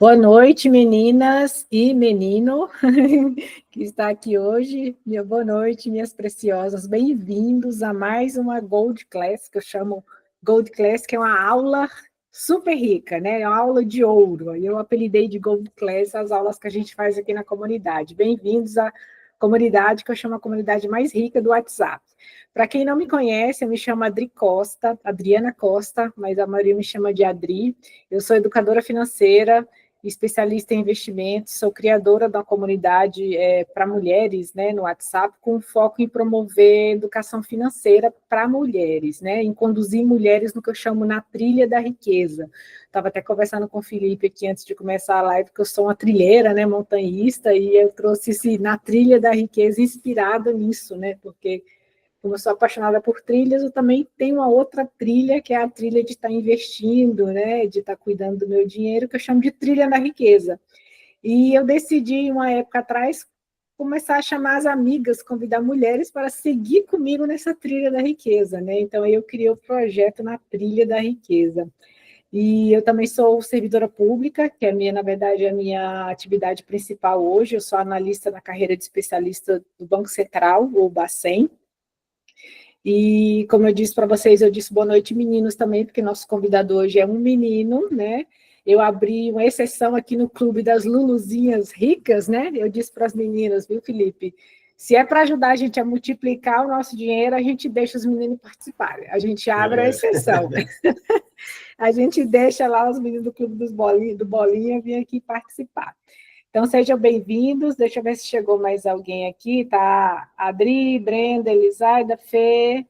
Boa noite, meninas e menino que está aqui hoje. Boa noite, minhas preciosas. Bem-vindos a mais uma Gold Class, que eu chamo Gold Class, que é uma aula super rica, né? É uma aula de ouro. Eu apelidei de Gold Class as aulas que a gente faz aqui na comunidade. Bem-vindos à comunidade, que eu chamo a comunidade mais rica do WhatsApp. Para quem não me conhece, eu me chamo Adriana Costa, mas a maioria me chama de Adri. Eu sou educadora financeira, especialista em investimentos, sou criadora da comunidade para mulheres, né, no WhatsApp, com foco em promover educação financeira para mulheres, né, em conduzir mulheres no que eu chamo na trilha da riqueza. Estava até conversando com o Felipe aqui antes de começar a live, que eu sou uma trilheira, né, montanhista, e eu trouxe esse na trilha da riqueza inspirado nisso, né, porque como eu sou apaixonada por trilhas, eu também tenho uma outra trilha, que é a trilha de estar investindo, né, de estar cuidando do meu dinheiro, que eu chamo de trilha da riqueza. E eu decidi, uma época atrás, começar a chamar as amigas, convidar mulheres para seguir comigo nessa trilha da riqueza, né? Então, eu criei o projeto na trilha da riqueza. E eu também sou servidora pública, que é na verdade, a minha atividade principal hoje. Eu sou analista na carreira de especialista do Banco Central, ou Bacen. E, como eu disse para vocês, eu disse boa noite, meninos, também, porque nosso convidado hoje é um menino, né? Eu abri uma exceção aqui no Clube das Luluzinhas Ricas, né? Eu disse para as meninas, viu, Felipe? Se é para ajudar a gente a multiplicar o nosso dinheiro, a gente deixa os meninos participarem. A gente abre a exceção. A gente deixa lá os meninos do Clube do Bolinha vir aqui participar. Então, sejam bem-vindos. Deixa eu ver se chegou mais alguém aqui. Tá Adri, Brenda, Elisaida, Fê,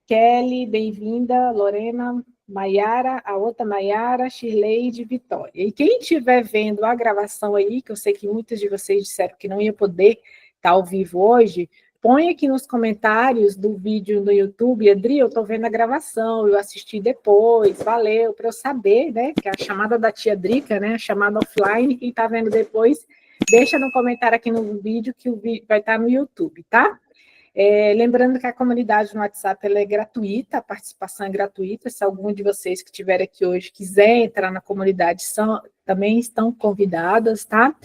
Kelly, bem-vinda, Lorena, Maiara, a outra Maiara, Shirley, Vitória. E quem estiver vendo a gravação aí, que eu sei que muitos de vocês disseram que não ia poder estar ao vivo hoje, põe aqui nos comentários do vídeo no YouTube, Adri, eu estou vendo a gravação, eu assisti depois, valeu, para eu saber, né, que é a chamada da tia Drica, né, a chamada offline, quem está vendo depois, deixa no comentário aqui no vídeo, que o vídeo vai estar no YouTube, tá? Lembrando que a comunidade no WhatsApp ela é gratuita, a participação é gratuita. Se algum de vocês que estiver aqui hoje quiser entrar na comunidade, também estão convidadas, tá?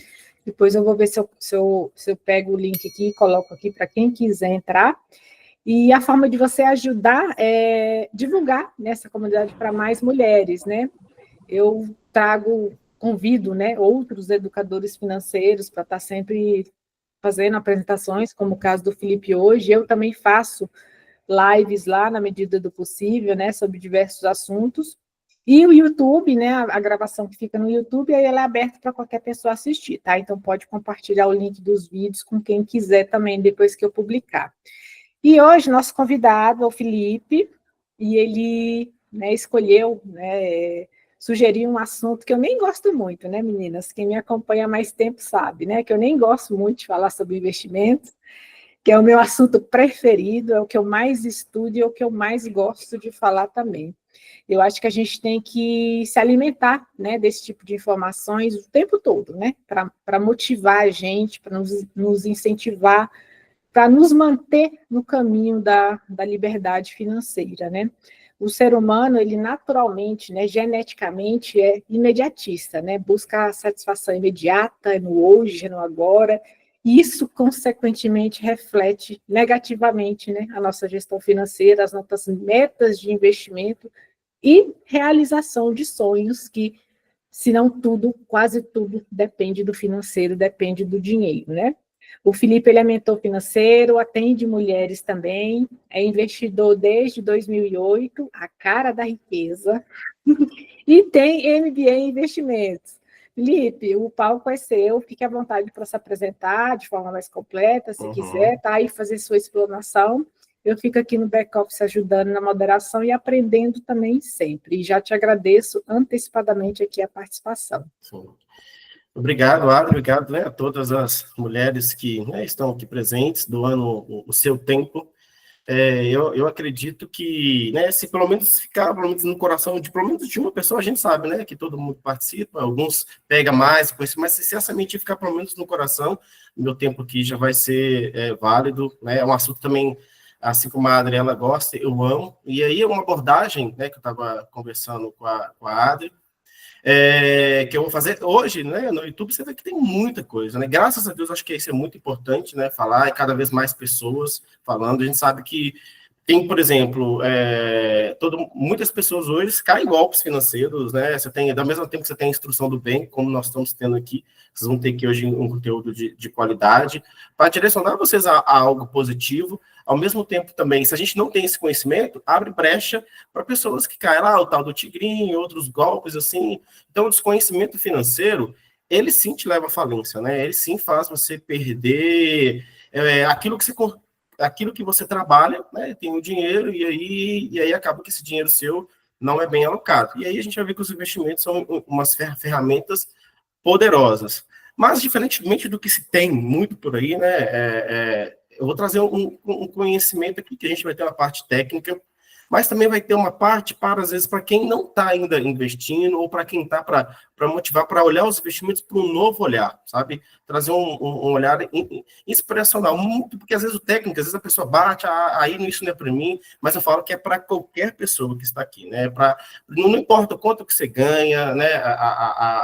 Depois eu vou ver se eu pego o link aqui e coloco aqui para quem quiser entrar. E a forma de você ajudar é divulgar nessa comunidade para mais mulheres, né? Eu convido, né, outros educadores financeiros para estar sempre fazendo apresentações, como o caso do Felipe hoje. Eu também faço lives lá, na medida do possível, né, sobre diversos assuntos. E o YouTube, né, a gravação que fica no YouTube, aí ela é aberta para qualquer pessoa assistir, tá? Então, pode compartilhar o link dos vídeos com quem quiser também, depois que eu publicar. E hoje, nosso convidado é o Felipe, e ele, né, escolheu, né, sugeriu um assunto que eu nem gosto muito, né, meninas? Quem me acompanha há mais tempo sabe, né, que eu nem gosto muito de falar sobre investimentos, que é o meu assunto preferido, é o que eu mais estudo e é o que eu mais gosto de falar também. Eu acho que a gente tem que se alimentar, né, desse tipo de informações o tempo todo, né, para motivar a gente, para nos incentivar, para nos manter no caminho da liberdade financeira, né? O ser humano, ele naturalmente, né, geneticamente, é imediatista, né? Busca a satisfação imediata, no hoje, no agora, e isso, consequentemente, reflete negativamente, né, a nossa gestão financeira, as nossas metas de investimento e realização de sonhos que, se não tudo, quase tudo, depende do financeiro, depende do dinheiro, né? O Felipe, ele é mentor financeiro, atende mulheres também, é investidor desde 2008, a cara da riqueza, e tem MBA em investimentos. Felipe, o palco é seu, fique à vontade para se apresentar de forma mais completa, se quiser, tá? E fazer sua explanação. Eu fico aqui no back-office ajudando na moderação e aprendendo também sempre. E já te agradeço antecipadamente aqui a participação. Sim. Obrigado, Adri, obrigado, né, a todas as mulheres que, né, estão aqui presentes, doando o seu tempo. Eu acredito que, né, se pelo menos ficar pelo menos no coração de pelo menos de uma pessoa, a gente sabe, né, que todo mundo participa, alguns pega mais, mas se essa semente ficar pelo menos no coração, meu tempo aqui já vai ser válido, né, é um assunto também, assim como a Adri, ela gosta, eu amo, e aí é uma abordagem, né, que eu estava conversando com a Adri, que eu vou fazer hoje, né, no YouTube, você vê que tem muita coisa, né, graças a Deus, acho que isso é muito importante, né, falar, e cada vez mais pessoas falando, a gente sabe que tem, por exemplo, muitas pessoas hoje caem em golpes financeiros, né, você tem, ao mesmo tempo que você tem a instrução do bem, como nós estamos tendo aqui, vocês vão ter aqui hoje um conteúdo de qualidade, para direcionar vocês a algo positivo, ao mesmo tempo também, se a gente não tem esse conhecimento, abre brecha para pessoas que caem lá, o tal do tigrinho, outros golpes, assim. Então, o desconhecimento financeiro, ele sim te leva à falência, né? Ele sim faz você perder aquilo que você trabalha, né? Tem o dinheiro, e aí acaba que esse dinheiro seu não é bem alocado. E aí a gente vai ver que os investimentos são umas ferramentas poderosas. Mas, diferentemente do que se tem muito por aí, né? Eu vou trazer um conhecimento aqui, que a gente vai ter uma parte técnica, mas também vai ter uma parte para, às vezes, para quem não está ainda investindo, ou para quem está para motivar, para olhar os investimentos por um novo olhar, sabe? Trazer um olhar inspiracional, muito, porque às vezes o técnico, às vezes a pessoa bate, aí isso não é para mim, mas eu falo que é para qualquer pessoa que está aqui, né? Não importa o quanto que você ganha, né?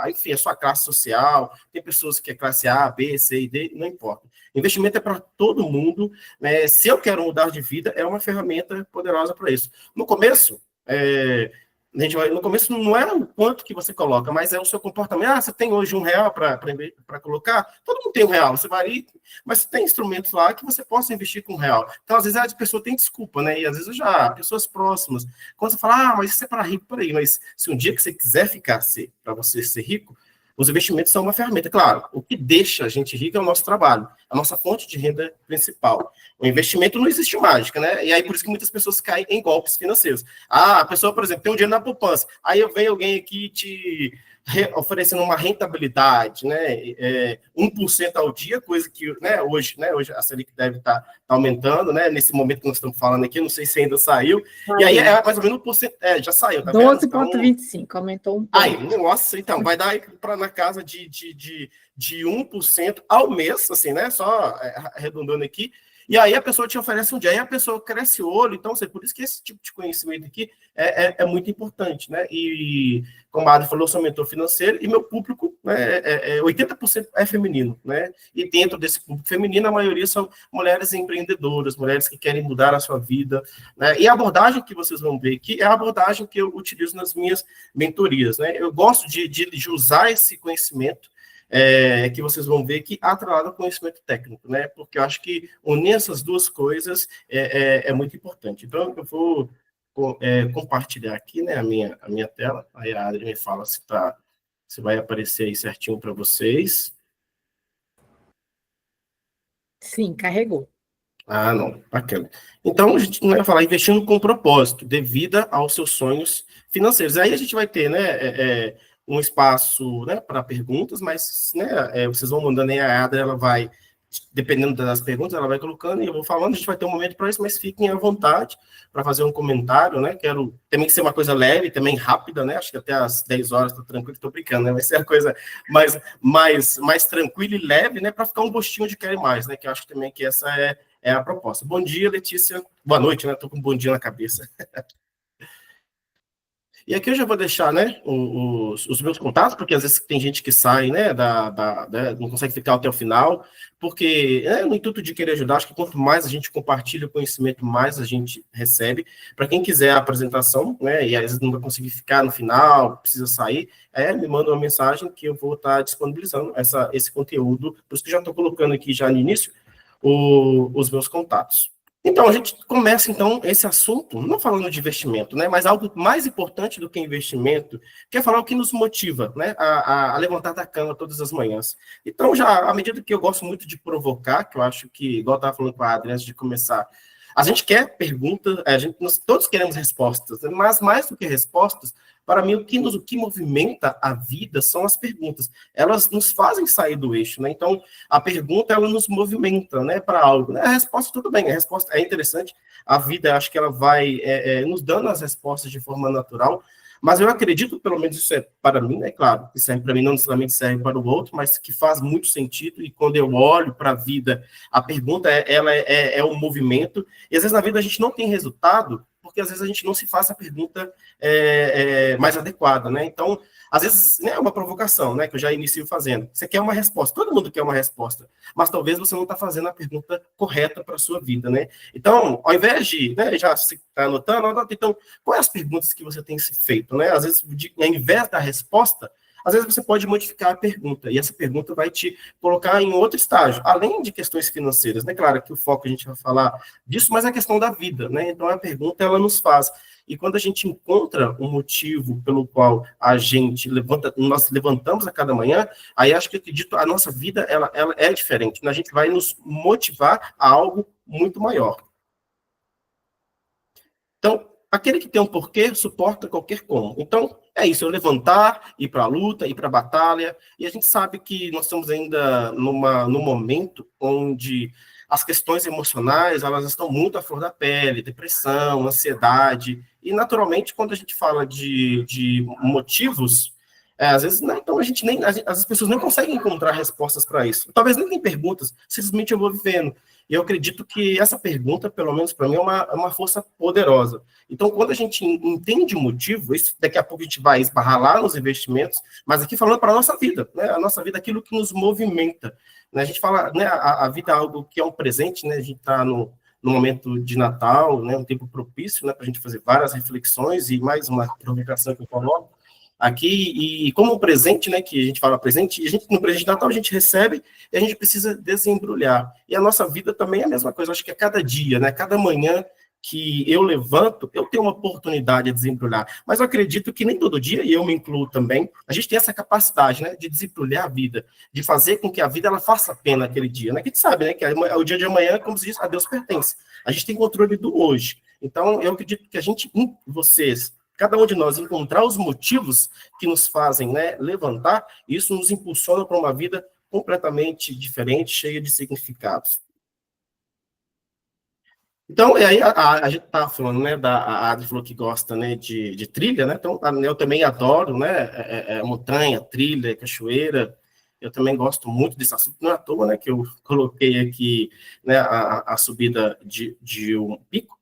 Enfim, a sua classe social, tem pessoas que é classe A, B, C e D, não importa. Investimento é para todo mundo, né? Se eu quero mudar de vida, é uma ferramenta poderosa para isso. No começo, no começo não é o quanto que você coloca, mas é o seu comportamento. Você tem hoje R$ 1 para colocar? Todo mundo tem R$ 1, você vai, mas tem instrumentos lá que você possa investir com R$ 1. Então, às vezes, a pessoa tem desculpa, né? E às vezes pessoas próximas, quando você fala, mas isso é para rico, peraí, mas se um dia que você quiser para você ser rico, os investimentos são uma ferramenta. Claro, o que deixa a gente rico é o nosso trabalho, a nossa fonte de renda principal. O investimento não existe mágica, né? E aí, por isso que muitas pessoas caem em golpes financeiros. A pessoa, por exemplo, tem um dinheiro na poupança, aí vem alguém aqui te oferecendo uma rentabilidade, né? 1% ao dia, coisa que, né, hoje a Selic deve estar aumentando, né? Nesse momento que nós estamos falando aqui, não sei se ainda saiu. E aí é mais ou menos 1%, já saiu, tá 12,25, então, aumentou um pouco. Aí, nossa, então, vai dar na casa de 1% ao mês, assim, né? Só arredondando aqui. E aí a pessoa te oferece um dia, aí a pessoa cresce o olho, então, por isso que esse tipo de conhecimento aqui é muito importante, né? E, como a Adri falou, eu sou mentor financeiro, e meu público, né, 80% é feminino, né? E dentro desse público feminino, a maioria são mulheres empreendedoras, mulheres que querem mudar a sua vida, né? E a abordagem que vocês vão ver aqui é a abordagem que eu utilizo nas minhas mentorias, né? Eu gosto de usar esse conhecimento, que vocês vão ver que atrelado ao conhecimento técnico, né? Porque eu acho que unir essas duas coisas é muito importante. Então, eu vou compartilhar aqui, né, a minha tela. Aí a Adri me fala se vai aparecer aí certinho para vocês. Sim, carregou. Não, bacana. Então, a gente vai falar investindo com propósito, devido aos seus sonhos financeiros. Aí a gente vai ter, né, um espaço, né, para perguntas, mas, né, vocês vão mandando aí, a Ada, ela vai, dependendo das perguntas, ela vai colocando, e eu vou falando, a gente vai ter um momento para isso, mas fiquem à vontade para fazer um comentário, né, quero também que ser uma coisa leve, também rápida, né, acho que até às 10 horas, tô tranquilo, tô brincando, né, vai ser a coisa mais tranquila e leve, né, para ficar um gostinho de querer mais, né, que eu acho também que essa é a proposta. Bom dia, Letícia. Boa noite, né? Estou com um bom dia na cabeça. E aqui eu já vou deixar, né, os meus contatos, porque às vezes tem gente que sai, né, não consegue ficar até o final, porque no intuito de querer ajudar, acho que quanto mais a gente compartilha o conhecimento, mais a gente recebe. Para quem quiser a apresentação, né, e às vezes não vai conseguir ficar no final, precisa sair, me manda uma mensagem que eu vou estar disponibilizando esse conteúdo, por isso que já estou colocando aqui já no início os meus contatos. Então, a gente começa, então, esse assunto, não falando de investimento, né, mas algo mais importante do que investimento, que é falar o que nos motiva, né, a levantar da cama todas as manhãs. Então, já, à medida que eu gosto muito de provocar, que eu acho que, igual eu estava falando com a Adri antes de começar, a gente quer perguntas, nós todos queremos respostas, né, mas mais do que respostas, para mim, o que movimenta a vida são as perguntas. Elas nos fazem sair do eixo, né? Então, a pergunta, ela nos movimenta, né, para algo. Né? A resposta, tudo bem, a resposta é interessante. A vida, acho que ela vai nos dando as respostas de forma natural, mas eu acredito, pelo menos isso é para mim, né, claro, que serve para mim, não necessariamente serve para o outro, mas que faz muito sentido, e quando eu olho para a vida, a pergunta, ela é um movimento, e às vezes na vida a gente não tem resultado, porque às vezes a gente não se faz a pergunta mais adequada, né? Então, Às vezes, né, é uma provocação, né, que eu já inicio fazendo. Você quer uma resposta, todo mundo quer uma resposta, mas talvez você não está fazendo a pergunta correta para a sua vida, né? Então, ao invés de, né, já se está anotando, anota, então, quais as perguntas que você tem se feito, né? Às vezes, ao invés da resposta, às vezes você pode modificar a pergunta, e essa pergunta vai te colocar em outro estágio, além de questões financeiras, né? Claro que o foco a gente vai falar disso, mas é a questão da vida, né? Então, a pergunta, ela nos faz. E quando a gente encontra um motivo pelo qual a gente levanta, nós levantamos a cada manhã, aí acho que acredito, a nossa vida, ela é diferente, né? A gente vai nos motivar a algo muito maior. Então, aquele que tem um porquê suporta qualquer como. Então, é isso, eu levantar, ir para a luta, ir para a batalha, e a gente sabe que nós estamos ainda num momento onde as questões emocionais, elas estão muito à flor da pele, depressão, ansiedade, e naturalmente, quando a gente fala de motivos, às vezes, né, então a gente nem, as pessoas não conseguem encontrar respostas para isso. Talvez nem tem perguntas, simplesmente eu vou vivendo. E eu acredito que essa pergunta, pelo menos para mim, é uma força poderosa. Então, quando a gente entende o motivo, isso, daqui a pouco a gente vai esbarrar lá nos investimentos, mas aqui falando para a nossa vida, né? A nossa vida é aquilo que nos movimenta. Né? A gente fala, né, a vida é algo que é um presente, né? A gente está no momento de Natal, né? Um tempo propício, né? Para a gente fazer várias reflexões e mais uma provocação que eu coloco aqui, e como presente, né, que a gente fala presente, e a gente, no presente de Natal a gente recebe e a gente precisa desembrulhar. E a nossa vida também é a mesma coisa, acho que é cada dia, né, cada manhã que eu levanto, eu tenho uma oportunidade de desembrulhar. Mas eu acredito que nem todo dia, e eu me incluo também, a gente tem essa capacidade, né, de desembrulhar a vida, de fazer com que a vida ela faça pena aquele dia, né, que a gente sabe, né, que o dia de amanhã, como se diz, a Deus pertence. A gente tem controle do hoje. Então, eu acredito que a gente, vocês, cada um de nós encontrar os motivos que nos fazem, né, levantar, isso nos impulsiona para uma vida completamente diferente, cheia de significados. Então, e aí a gente estava falando, né, a Adri falou que gosta, né, de trilha, né, então eu também adoro, né, montanha, trilha, cachoeira, eu também gosto muito desse assunto, não é à toa, né, que eu coloquei aqui, né, a subida de um pico.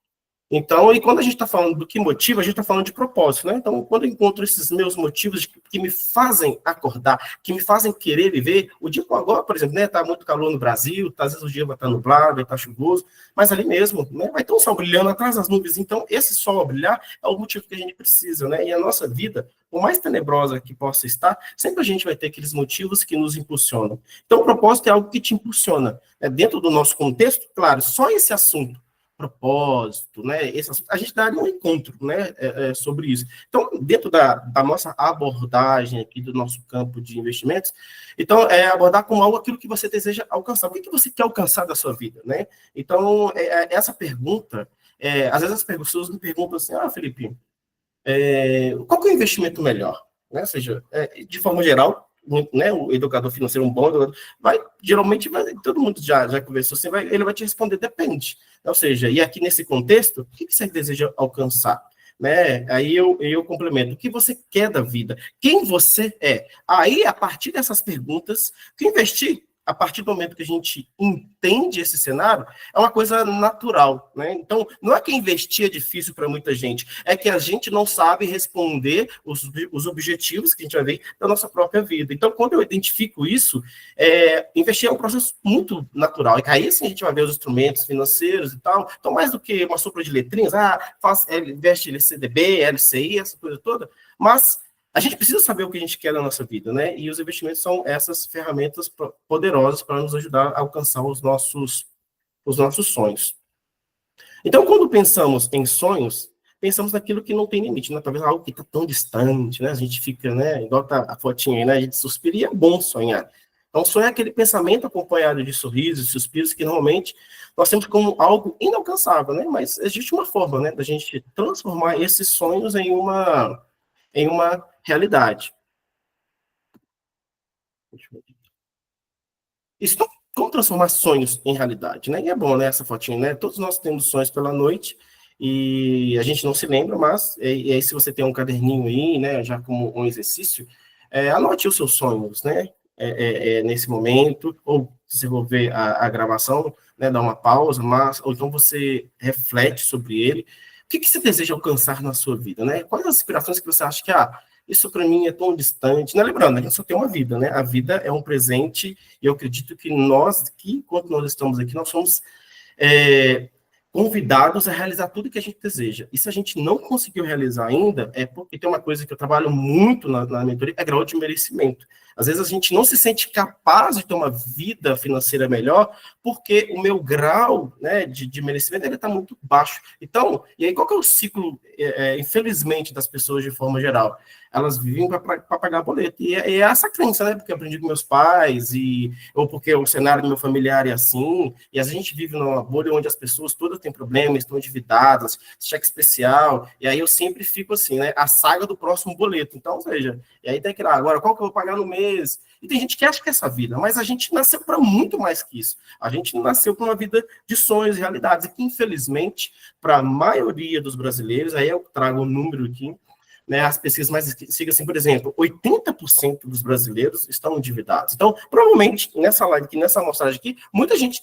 Então, e quando a gente está falando do que motiva, a gente está falando de propósito, né? Então, quando eu encontro esses meus motivos que me fazem acordar, que me fazem querer viver, o dia agora, por exemplo, né? Tá muito calor no Brasil, às vezes o dia vai estar nublado, vai estar chuvoso, mas ali mesmo, né? Vai ter um sol brilhando atrás das nuvens. Então, esse sol a brilhar é o motivo que a gente precisa, né? E a nossa vida, por mais tenebrosa que possa estar, sempre a gente vai ter aqueles motivos que nos impulsionam. Então, o propósito é algo que te impulsiona. Dentro do nosso contexto, claro, só esse assunto propósito, né? A gente dá um encontro, né, sobre isso. Então, dentro da nossa abordagem aqui do nosso campo de investimentos, então é abordar como algo aquilo que você deseja alcançar. O que você quer alcançar da sua vida, né? Então, essa pergunta, às vezes as pessoas me perguntam assim, Felipe, qual que é o investimento melhor? Né? Ou seja, de forma geral, né, o educador financeiro, um bom educador, geralmente, todo mundo já conversou assim, ele vai te responder, depende. Ou seja, e aqui nesse contexto, o que você deseja alcançar? Né? Aí eu complemento, o que você quer da vida? Quem você é? Aí, a partir dessas perguntas, que investir, a partir do momento que a gente entende esse cenário, é uma coisa natural, né? Então, não é que investir é difícil para muita gente, é que a gente não sabe responder os objetivos que a gente vai ver da nossa própria vida. Então, quando eu identifico isso, investir é um processo muito natural. E aí, assim, a gente vai ver os instrumentos financeiros e tal. Então, mais do que uma sopa de letrinhas, investe LCDB, LCI, essa coisa toda, mas a gente precisa saber o que a gente quer na nossa vida, né? E os investimentos são essas ferramentas poderosas para nos ajudar a alcançar os nossos sonhos. Então, quando pensamos em sonhos, pensamos naquilo que não tem limite, né? Talvez algo que está tão distante, né? A gente fica, né? Igual tá a fotinha aí, né? A gente suspira e é bom sonhar. Então, sonhar é aquele pensamento acompanhado de sorrisos, suspiros, que normalmente nós temos como algo inalcançável, né? Mas existe uma forma, né? Da gente transformar esses sonhos em uma realidade. Isso como transformar sonhos em realidade, né? E é bom, né, essa fotinha, né? Todos nós temos sonhos pela noite e a gente não se lembra, mas e aí se você tem um caderninho aí, né, já como um exercício, anote os seus sonhos, né? Nesse momento, ou se você for ver a gravação, né, dá uma pausa, ou então você reflete sobre ele. O que você deseja alcançar na sua vida, né? Quais as aspirações que você acha que, isso para mim é tão distante. Não, lembrando, a gente só tem uma vida, né? A vida é um presente, e eu acredito que nós, aqui, enquanto nós estamos aqui, nós somos convidados a realizar tudo que a gente deseja. E se a gente não conseguiu realizar ainda, é porque tem uma coisa que eu trabalho muito na mentoria, é grau de merecimento. Às vezes a gente não se sente capaz de ter uma vida financeira melhor, porque o meu grau, né, de merecimento está muito baixo. Então, e aí qual que é o ciclo, infelizmente, das pessoas de forma geral? Elas vivem para pagar boleto. E é essa crença, né? Porque eu aprendi com meus pais, ou porque o cenário do meu familiar é assim, e a gente vive numa bolha onde as pessoas todas têm problemas, estão endividadas, cheque especial, e aí eu sempre fico assim, né? A saga do próximo boleto. Então, ou seja, e aí tem que ir lá, agora qual que eu vou pagar no mês? E tem gente que acha que é essa vida, mas a gente nasceu para muito mais que isso. A gente nasceu para uma vida de sonhos e realidades, e que, infelizmente, para a maioria dos brasileiros, aí eu trago um número aqui, né, as pesquisas mais antigas, assim, por exemplo, 80% dos brasileiros estão endividados. Então, provavelmente, nessa live aqui, nessa amostragem aqui, muita gente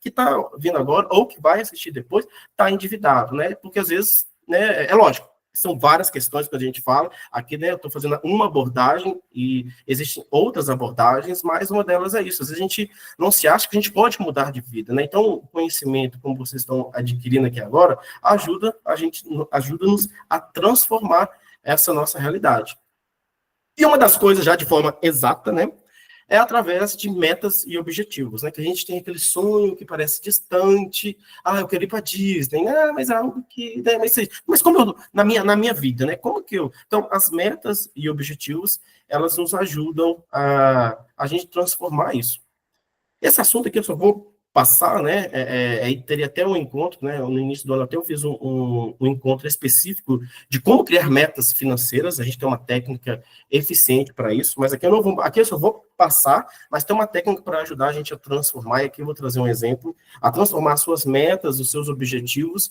que está vindo agora, ou que vai assistir depois, está endividado, né? Porque, às vezes, né, é lógico, são várias questões que a gente fala. Aqui, né, eu estou fazendo uma abordagem e existem outras abordagens, mas uma delas é isso. Às vezes a gente não se acha que a gente pode mudar de vida, né? Então, o conhecimento, como vocês estão adquirindo aqui agora, ajuda-nos a transformar essa nossa realidade. E uma das coisas, já de forma exata, né, é através de metas e objetivos, né, que a gente tem aquele sonho que parece distante, eu quero ir para Disney, mas é algo que, né, mas como eu, na minha vida, né, como que eu... Então, as metas e objetivos, elas nos ajudam a gente transformar isso. Esse assunto aqui eu só vou passar, né, teria até um encontro, né, no início do ano até eu fiz um encontro específico de como criar metas financeiras. A gente tem uma técnica eficiente para isso, mas aqui eu só vou passar, mas tem uma técnica para ajudar a gente a transformar, e aqui eu vou trazer um exemplo, a transformar suas metas, os seus objetivos,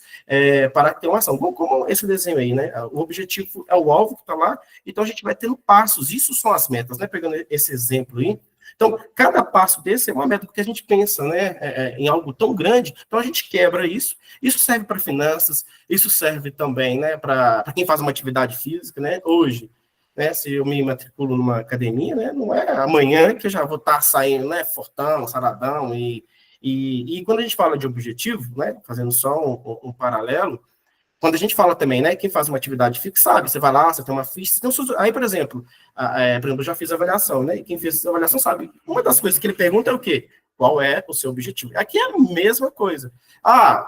para ter uma ação, como esse desenho aí, né, o objetivo é o alvo que está lá, então a gente vai tendo passos, isso são as metas, né, pegando esse exemplo aí. Então, cada passo desse é uma meta, porque a gente pensa, né, em algo tão grande, então a gente quebra isso. Isso serve para finanças, isso serve também, né, para quem faz uma atividade física, né, hoje, né, se eu me matriculo numa academia, né, não é amanhã que eu já vou estar saindo, né, fortão, saradão, e quando a gente fala de objetivo, né, fazendo só um paralelo, quando a gente fala também, né, quem faz uma atividade fixa, sabe, você vai lá, você tem uma ficha, aí, por exemplo, eu já fiz a avaliação, né, e quem fez a avaliação sabe, uma das coisas que ele pergunta é o quê? Qual é o seu objetivo? Aqui é a mesma coisa.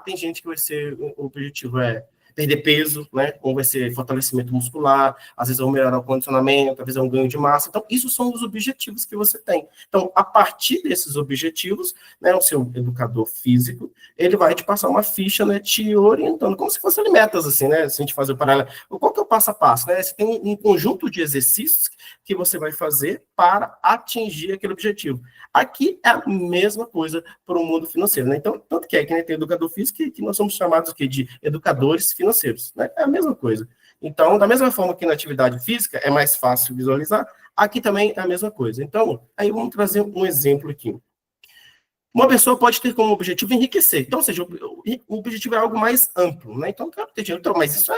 Tem gente que vai ser, o objetivo é perder peso, né, ou vai ser fortalecimento muscular, às vezes é um melhorar o condicionamento, às vezes é um ganho de massa. Então, isso são os objetivos que você tem. Então, a partir desses objetivos, né, o seu educador físico, ele vai te passar uma ficha, né, te orientando, como se fossem metas, assim, né, se a gente fazer o paralelo. Qual que é o passo a passo, né? Você tem um conjunto de exercícios que você vai fazer para atingir aquele objetivo. Aqui é a mesma coisa para o mundo financeiro, né? Então, tanto que né, tem educador físico que nós somos chamados aqui de educadores financeiros, né? É a mesma coisa. Então, da mesma forma que na atividade física é mais fácil visualizar, aqui também é a mesma coisa. Então, aí vamos trazer um exemplo aqui. Uma pessoa pode ter como objetivo enriquecer. Então, ou seja, o objetivo é algo mais amplo, né? Então, quero ter dinheiro. Então, mas isso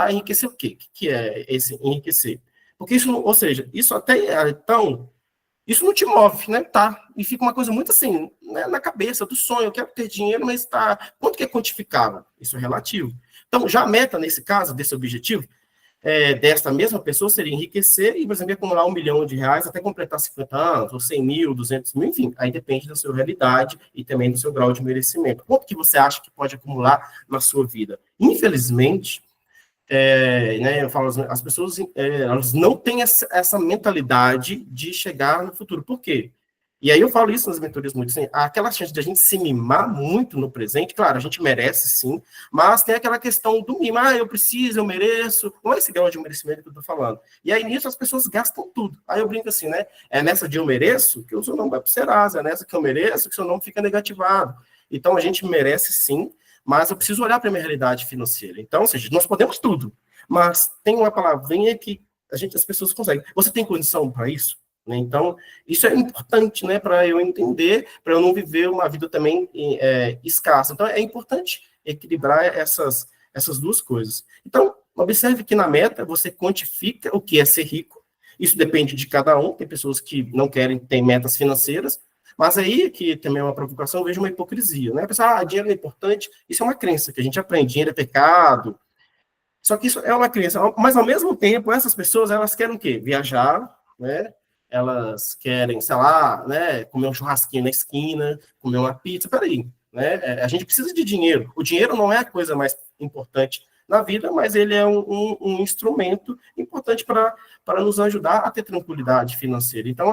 enriquecer o quê? O que é esse enriquecer? Porque isso, ou seja, isso até então, isso não te move, né? E fica uma coisa muito assim, né, na cabeça do sonho, eu quero ter dinheiro, mas quanto que é quantificável? Isso é relativo. Então, já a meta, nesse caso, desse objetivo, desta mesma pessoa seria enriquecer e, por exemplo, acumular R$1 milhão até completar 50 anos, ou 100 mil, 200 mil, enfim, aí depende da sua realidade e também do seu grau de merecimento. Quanto que você acha que pode acumular na sua vida? Infelizmente, né, eu falo, as pessoas elas não têm essa mentalidade de chegar no futuro. Por quê? E aí eu falo isso nas mentorias muito, assim, aquela chance de a gente se mimar muito no presente, claro, a gente merece sim, mas tem aquela questão do mimo, eu preciso, eu mereço, não é esse grau de merecimento que eu tô falando. E aí nisso as pessoas gastam tudo. Aí eu brinco assim, né, é nessa de eu mereço que o seu nome vai pro Serasa, é nessa que eu mereço que o seu nome fica negativado. Então a gente merece sim, mas eu preciso olhar para a minha realidade financeira. Então, ou seja, nós podemos tudo, mas tem uma palavrinha que as pessoas conseguem. Você tem condição para isso? Né? Então, isso é importante, né, para eu entender, para eu não viver uma vida também escassa. Então, é importante equilibrar essas duas coisas. Então, observe que na meta você quantifica o que é ser rico Isso depende de cada um, tem pessoas que não querem ter metas financeiras, mas aí, que também é uma provocação, eu vejo uma hipocrisia, né? A pessoa, dinheiro é importante, isso é uma crença que a gente aprende, dinheiro é pecado, só que isso é uma crença, mas ao mesmo tempo, essas pessoas, elas querem o quê? Viajar, né? Elas querem, sei lá, né, comer um churrasquinho na esquina, comer uma pizza, peraí, né? A gente precisa de dinheiro. O dinheiro não é a coisa mais importante na vida, mas ele é um instrumento importante para nos ajudar a ter tranquilidade financeira. Então,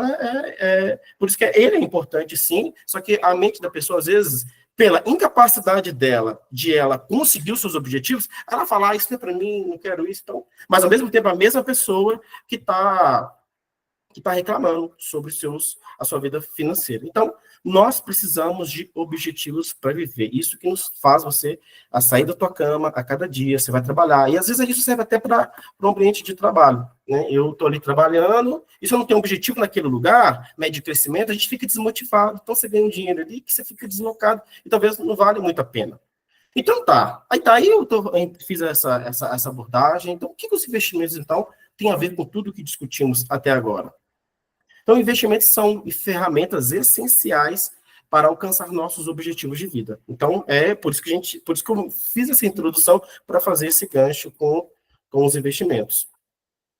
por isso que ele é importante, sim, só que a mente da pessoa, às vezes, pela incapacidade dela, de ela conseguir os seus objetivos, ela fala, isso não é para mim, não quero isso, então... Mas, ao mesmo tempo, a mesma pessoa que está reclamando sobre a sua vida financeira. Então, nós precisamos de objetivos para viver. Isso que nos faz você a sair da tua cama a cada dia, você vai trabalhar. E, às vezes, isso serve até para um ambiente de trabalho. Né? Eu estou ali trabalhando, e se eu não tenho objetivo naquele lugar, médio de crescimento, a gente fica desmotivado. Então, você ganha um dinheiro ali que você fica deslocado, e talvez não vale muito a pena. Então, tá. Aí eu fiz essa abordagem. Então, o que os investimentos, então, tem a ver com tudo que discutimos até agora? Então, investimentos são ferramentas essenciais para alcançar nossos objetivos de vida. Então, por isso que eu fiz essa introdução para fazer esse gancho com os investimentos.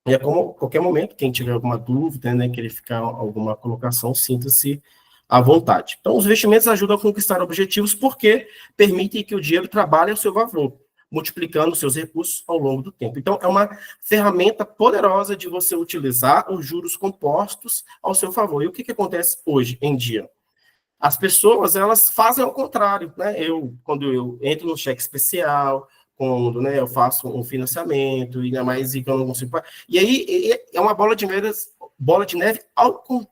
E como qualquer momento, quem tiver alguma dúvida, né, querer ficar alguma colocação, sinta-se à vontade. Então, os investimentos ajudam a conquistar objetivos porque permitem que o dinheiro trabalhe ao seu favor, multiplicando seus recursos ao longo do tempo. Então, é uma ferramenta poderosa de você utilizar os juros compostos ao seu favor. E o que acontece hoje em dia? As pessoas, elas fazem ao contrário, né? Quando eu entro no cheque especial, quando, né, eu faço um financiamento, ainda mais que eu não consigo pagar. E aí é uma bola de neve ao contrário.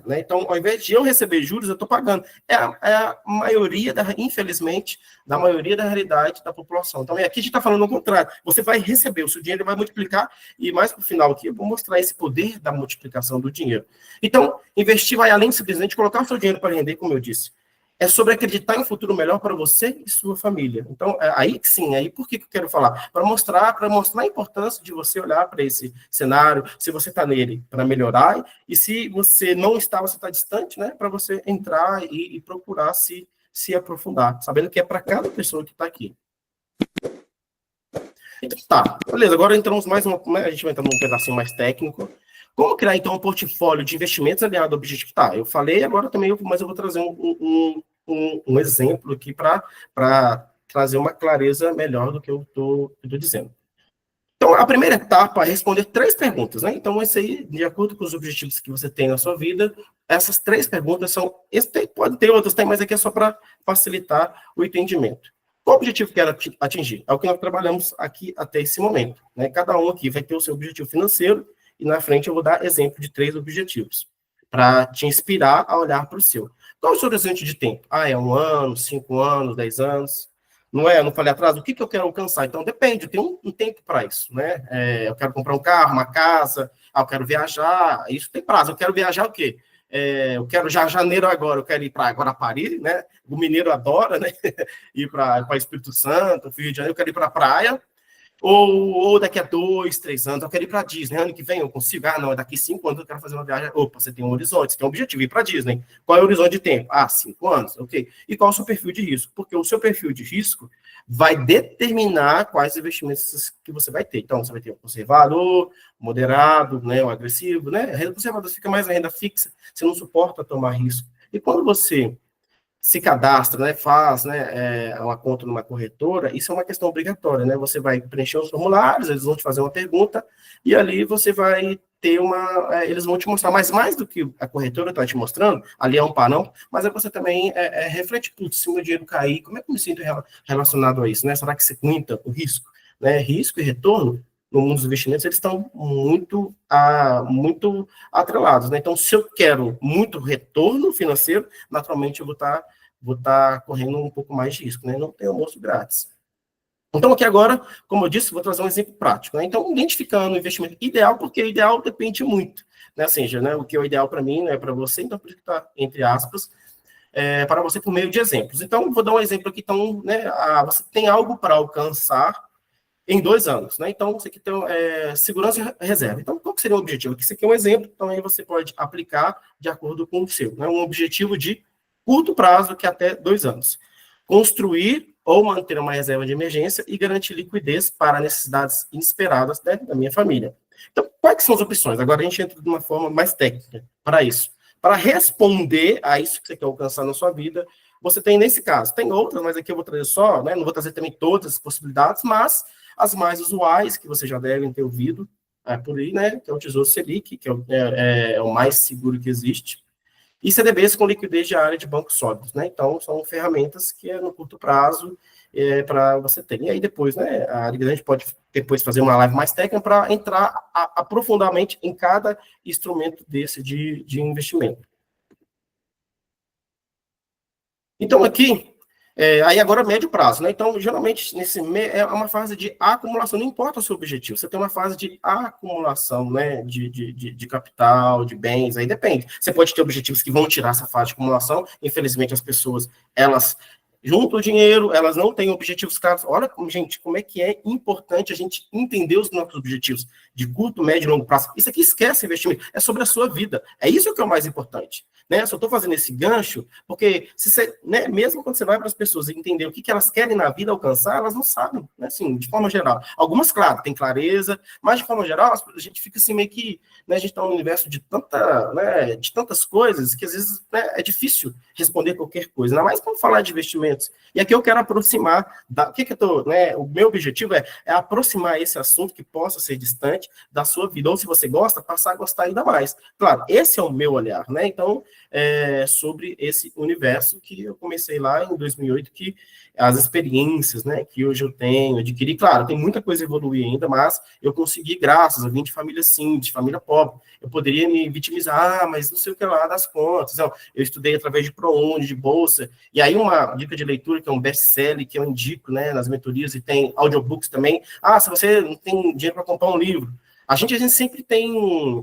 Né? Então, ao invés de eu receber juros, eu estou pagando. É a maioria, infelizmente, da maioria da realidade da população. Então, aqui a gente está falando o contrário. Você vai receber, o seu dinheiro vai multiplicar, e mais para o final aqui, eu vou mostrar esse poder da multiplicação do dinheiro. Então, investir vai além de simplesmente colocar o seu dinheiro para render, como eu disse. É sobre acreditar em um futuro melhor para você e sua família. Então, aí sim, aí por que eu quero falar? Para mostrar a importância de você olhar para esse cenário, se você está nele, para melhorar, e se você não está, você está distante, né? Para você entrar e procurar se aprofundar, sabendo que é para cada pessoa que está aqui. Então, tá, beleza, agora entramos a gente vai entrar num pedacinho mais técnico. Como criar, então, um portfólio de investimentos alinhado ao objetivo? Tá, eu falei agora também, mas eu vou trazer um exemplo aqui para trazer uma clareza melhor do que eu estou dizendo. Então, a primeira etapa é responder 3 perguntas, né? Então, esse aí, de acordo com os objetivos que você tem na sua vida, essas 3 perguntas são... Pode ter outras, mas aqui é só para facilitar o entendimento. Qual objetivo quero atingir? É o que nós trabalhamos aqui até esse momento. Né? Cada um aqui vai ter o seu objetivo financeiro, e na frente eu vou dar exemplo de 3 objetivos, para te inspirar a olhar para o seu. Qual é o seu horizonte de tempo? É 1 ano, 5 anos, 10 anos? Não é? Eu não falei atrás, o que eu quero alcançar? Então, depende, eu tenho um tempo para isso, né? Eu quero comprar um carro, uma casa, eu quero viajar, isso tem prazo. Eu quero viajar o quê? Eu quero já janeiro agora, eu quero ir para Guarapari, né? O mineiro adora, né? Ir para Espírito Santo, Rio de Janeiro, eu quero ir para a praia. Ou daqui a 2, 3 anos, eu quero ir para a Disney, ano que vem eu consigo, não, daqui 5 anos eu quero fazer uma viagem. Opa, você tem um horizonte, você tem um objetivo, ir para a Disney. Qual é o horizonte de tempo? 5 anos, ok. E qual é o seu perfil de risco? Porque o seu perfil de risco vai determinar quais investimentos que você vai ter. Então, você vai ter o conservador, moderado, né, o agressivo, né? A renda conservadora fica mais na renda fixa, você não suporta tomar risco. E quando você se cadastra, né, faz, né, uma conta numa corretora, isso é uma questão obrigatória, né, você vai preencher os formulários, eles vão te fazer uma pergunta, e ali você vai ter eles vão te mostrar, mas mais do que a corretora está te mostrando, ali é um panão, mas você também reflete, putz, se o meu dinheiro cair, como é que eu me sinto relacionado a isso, né, será que você aguenta o risco, né, risco e retorno, no mundo dos investimentos, eles estão muito atrelados, né? Então, se eu quero muito retorno financeiro, naturalmente eu vou estar correndo um pouco mais de risco, né? Não tem almoço grátis. Então, aqui agora, como eu disse, vou trazer um exemplo prático, né? Então, identificando o investimento ideal, porque o ideal depende muito, né? Ou seja, né, o que é o ideal para mim, não é para você, então por isso que está entre aspas, para você por meio de exemplos. Então, vou dar um exemplo aqui, então, né? Você tem algo para alcançar, em 2 anos, né? Então, você aqui tem segurança e reserva. Então, qual que seria o objetivo? Isso aqui é um exemplo, então aí você pode aplicar de acordo com o seu, né? Um objetivo de curto prazo, que é até 2 anos. Construir ou manter uma reserva de emergência e garantir liquidez para necessidades inesperadas, né, da minha família. Então, quais são as opções? Agora a gente entra de uma forma mais técnica para isso. Para responder a isso que você quer alcançar na sua vida, você tem nesse caso, tem outras, mas aqui eu vou trazer só, né, não vou trazer também todas as possibilidades, mas as mais usuais, que vocês já devem ter ouvido por aí, né, que é o Tesouro Selic, que é o mais seguro que existe, e CDBs com liquidez diária de bancos sólidos, né? Então, são ferramentas que no curto prazo para você ter. E aí depois, né, a gente pode depois fazer uma live mais técnica para entrar aprofundadamente em cada instrumento desse de investimento. Então, aqui, aí agora médio prazo, né? Então, geralmente, é uma fase de acumulação, não importa o seu objetivo, você tem uma fase de acumulação, né? De capital, de bens, aí depende. Você pode ter objetivos que vão tirar essa fase de acumulação, infelizmente as pessoas, elas juntam o dinheiro, elas não têm objetivos claros. Olha, gente, como é que é importante a gente entender os nossos objetivos de curto, médio e longo prazo. Isso aqui esquece investimento, é sobre a sua vida. É isso que é o mais importante. Né? Só estou fazendo esse gancho, porque se você, né, mesmo quando você vai para as pessoas entender o que elas querem na vida alcançar, elas não sabem, né? Assim, de forma geral. Algumas, claro, têm clareza, mas de forma geral, a gente fica assim meio que, né, a gente está num universo né, de tantas coisas que às vezes, né, é difícil responder qualquer coisa, ainda mais quando falar de investimentos. E aqui eu quero aproximar, né, o meu objetivo é aproximar esse assunto que possa ser distante da sua vida, ou se você gosta, passar a gostar ainda mais. Claro, esse é o meu olhar, né? Então, sobre esse universo que eu comecei lá em 2008, que as experiências, né, que hoje eu tenho, adquiri, claro, tem muita coisa a evoluir ainda, mas eu consegui, graças a vim de família simples, de família pobre. Eu poderia me vitimizar, mas não sei o que lá das contas. Eu estudei através de ProUni, de bolsa, e aí uma dica de leitura, que é um best-seller, que eu indico, né, nas mentorias, e tem audiobooks também. Se você não tem dinheiro para comprar um livro, a gente sempre tem,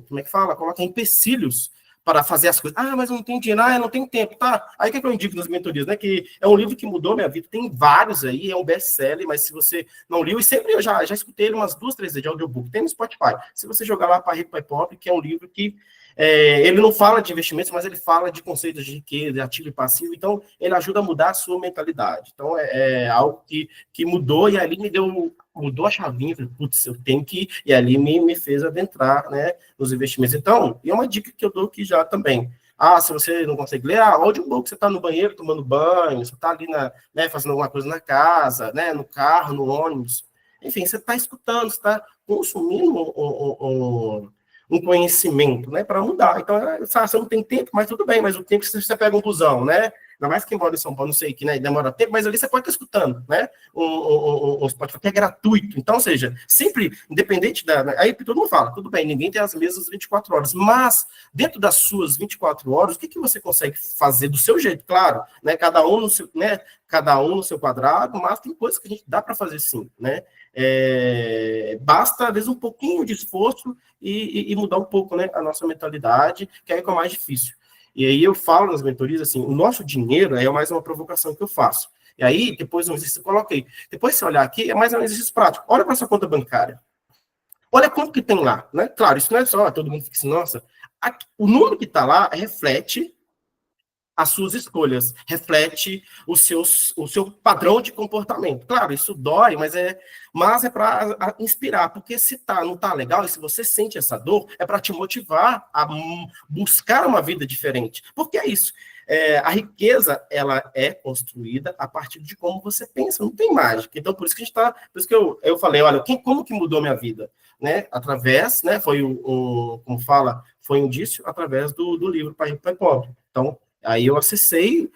como é que fala? Coloca empecilhos para fazer as coisas. Mas eu não tenho dinheiro, eu não tenho tempo, tá? Aí o que eu indico nas mentorias, né? Que é um livro que mudou minha vida, tem vários aí, é um best-seller, mas se você não leu, e sempre eu já escutei ele umas 2, 3 vezes de audiobook, tem no Spotify. Se você jogar lá para Rico, Pai Pobre, que é um livro que ele não fala de investimentos, mas ele fala de conceitos de riqueza, de ativo e passivo, então ele ajuda a mudar a sua mentalidade. Então é algo que mudou, e ali mudou a chavinha, falei, putz, eu tenho que ir, e ali me fez adentrar, né, nos investimentos. Então, e é uma dica que eu dou aqui já também. Se você não consegue ler, audiobook, você está no banheiro tomando banho, você está ali né, fazendo alguma coisa na casa, né, no carro, no ônibus, enfim, você está escutando, você está consumindo um conhecimento, né, para mudar. Então, você não tem tempo, mas tudo bem, mas o tempo que você pega um busão, né, ainda mais que mora em São Paulo, não sei, que né, demora tempo, mas ali você pode estar escutando, né, um Spotify que é gratuito. Então, ou seja, sempre, independente aí todo mundo fala, tudo bem, ninguém tem as mesmas 24 horas, mas dentro das suas 24 horas, o que você consegue fazer do seu jeito? Claro, né, cada um no seu quadrado, mas tem coisas que a gente dá para fazer sim, né, basta, às vezes, um pouquinho de esforço e mudar um pouco, né, a nossa mentalidade, que aí é o mais difícil. E aí eu falo nas mentorias assim, o nosso dinheiro é mais uma provocação que eu faço. E aí, depois um exercício, eu coloquei. Depois você olhar aqui, é mais um exercício prático. Olha para sua conta bancária. Olha quanto que tem lá, né? Claro, isso não é só, todo mundo fica assim, nossa. O número que está lá reflete as suas escolhas, reflete o seu padrão de comportamento. Claro, isso dói, mas é para inspirar, porque se não tá legal, e se você sente essa dor, é para te motivar a buscar uma vida diferente. Porque é isso. A riqueza, ela é construída a partir de como você pensa, não tem mágica. Então, por isso que por isso que eu falei, olha, como que mudou minha vida? Né? Através, né, foi como fala, foi um indício através do livro Pai Rico, Pai Pobre. Então, aí eu acessei,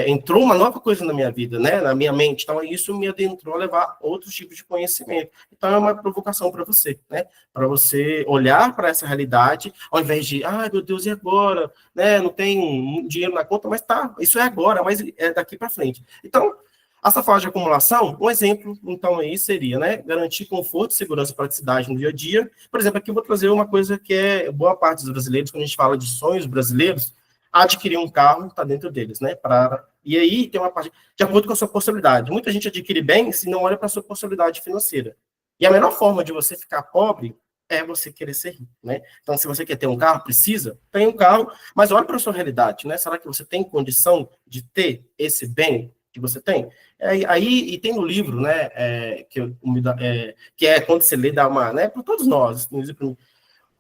entrou uma nova coisa na minha vida, né, na minha mente, então isso me adentrou a levar outros tipos de conhecimento. Então é uma provocação para você, né, para você olhar para essa realidade, ao invés de, meu Deus, e agora? Né, não tem dinheiro na conta, mas tá, isso é agora, mas é daqui para frente. Então, essa fase de acumulação, um exemplo, então, aí seria, né, garantir conforto, segurança e praticidade no dia a dia. Por exemplo, aqui eu vou trazer uma coisa que é boa parte dos brasileiros, quando a gente fala de sonhos brasileiros, adquirir um carro está dentro deles, né? E aí tem uma parte de acordo com a sua possibilidade. Muita gente adquire bem se não olha para a sua possibilidade financeira. E a melhor forma de você ficar pobre é você querer ser rico, né? Então, se você quer ter um carro, precisa, tem um carro, mas olha para a sua realidade, né? Será que você tem condição de ter esse bem que você tem? E tem no livro, né, que é quando você lê, dá uma, né, para todos nós,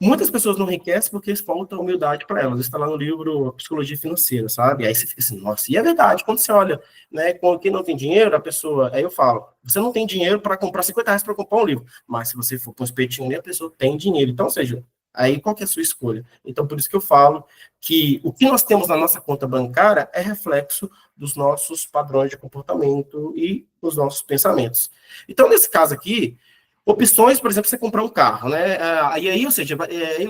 muitas pessoas não enriquecem porque falta humildade para elas. Está lá no livro Psicologia Financeira, sabe? Aí você fica assim, nossa, e é verdade, quando você olha, né, com quem não tem dinheiro, a pessoa, aí eu falo, você não tem dinheiro para comprar R$ 50 para comprar um livro, mas se você for com um espetinho, a pessoa tem dinheiro. Então, ou seja, aí qual que é a sua escolha? Então, por isso que eu falo que o que nós temos na nossa conta bancária é reflexo dos nossos padrões de comportamento e dos nossos pensamentos. Então, nesse caso aqui, opções, por exemplo, você comprar um carro, né? E aí, ou seja,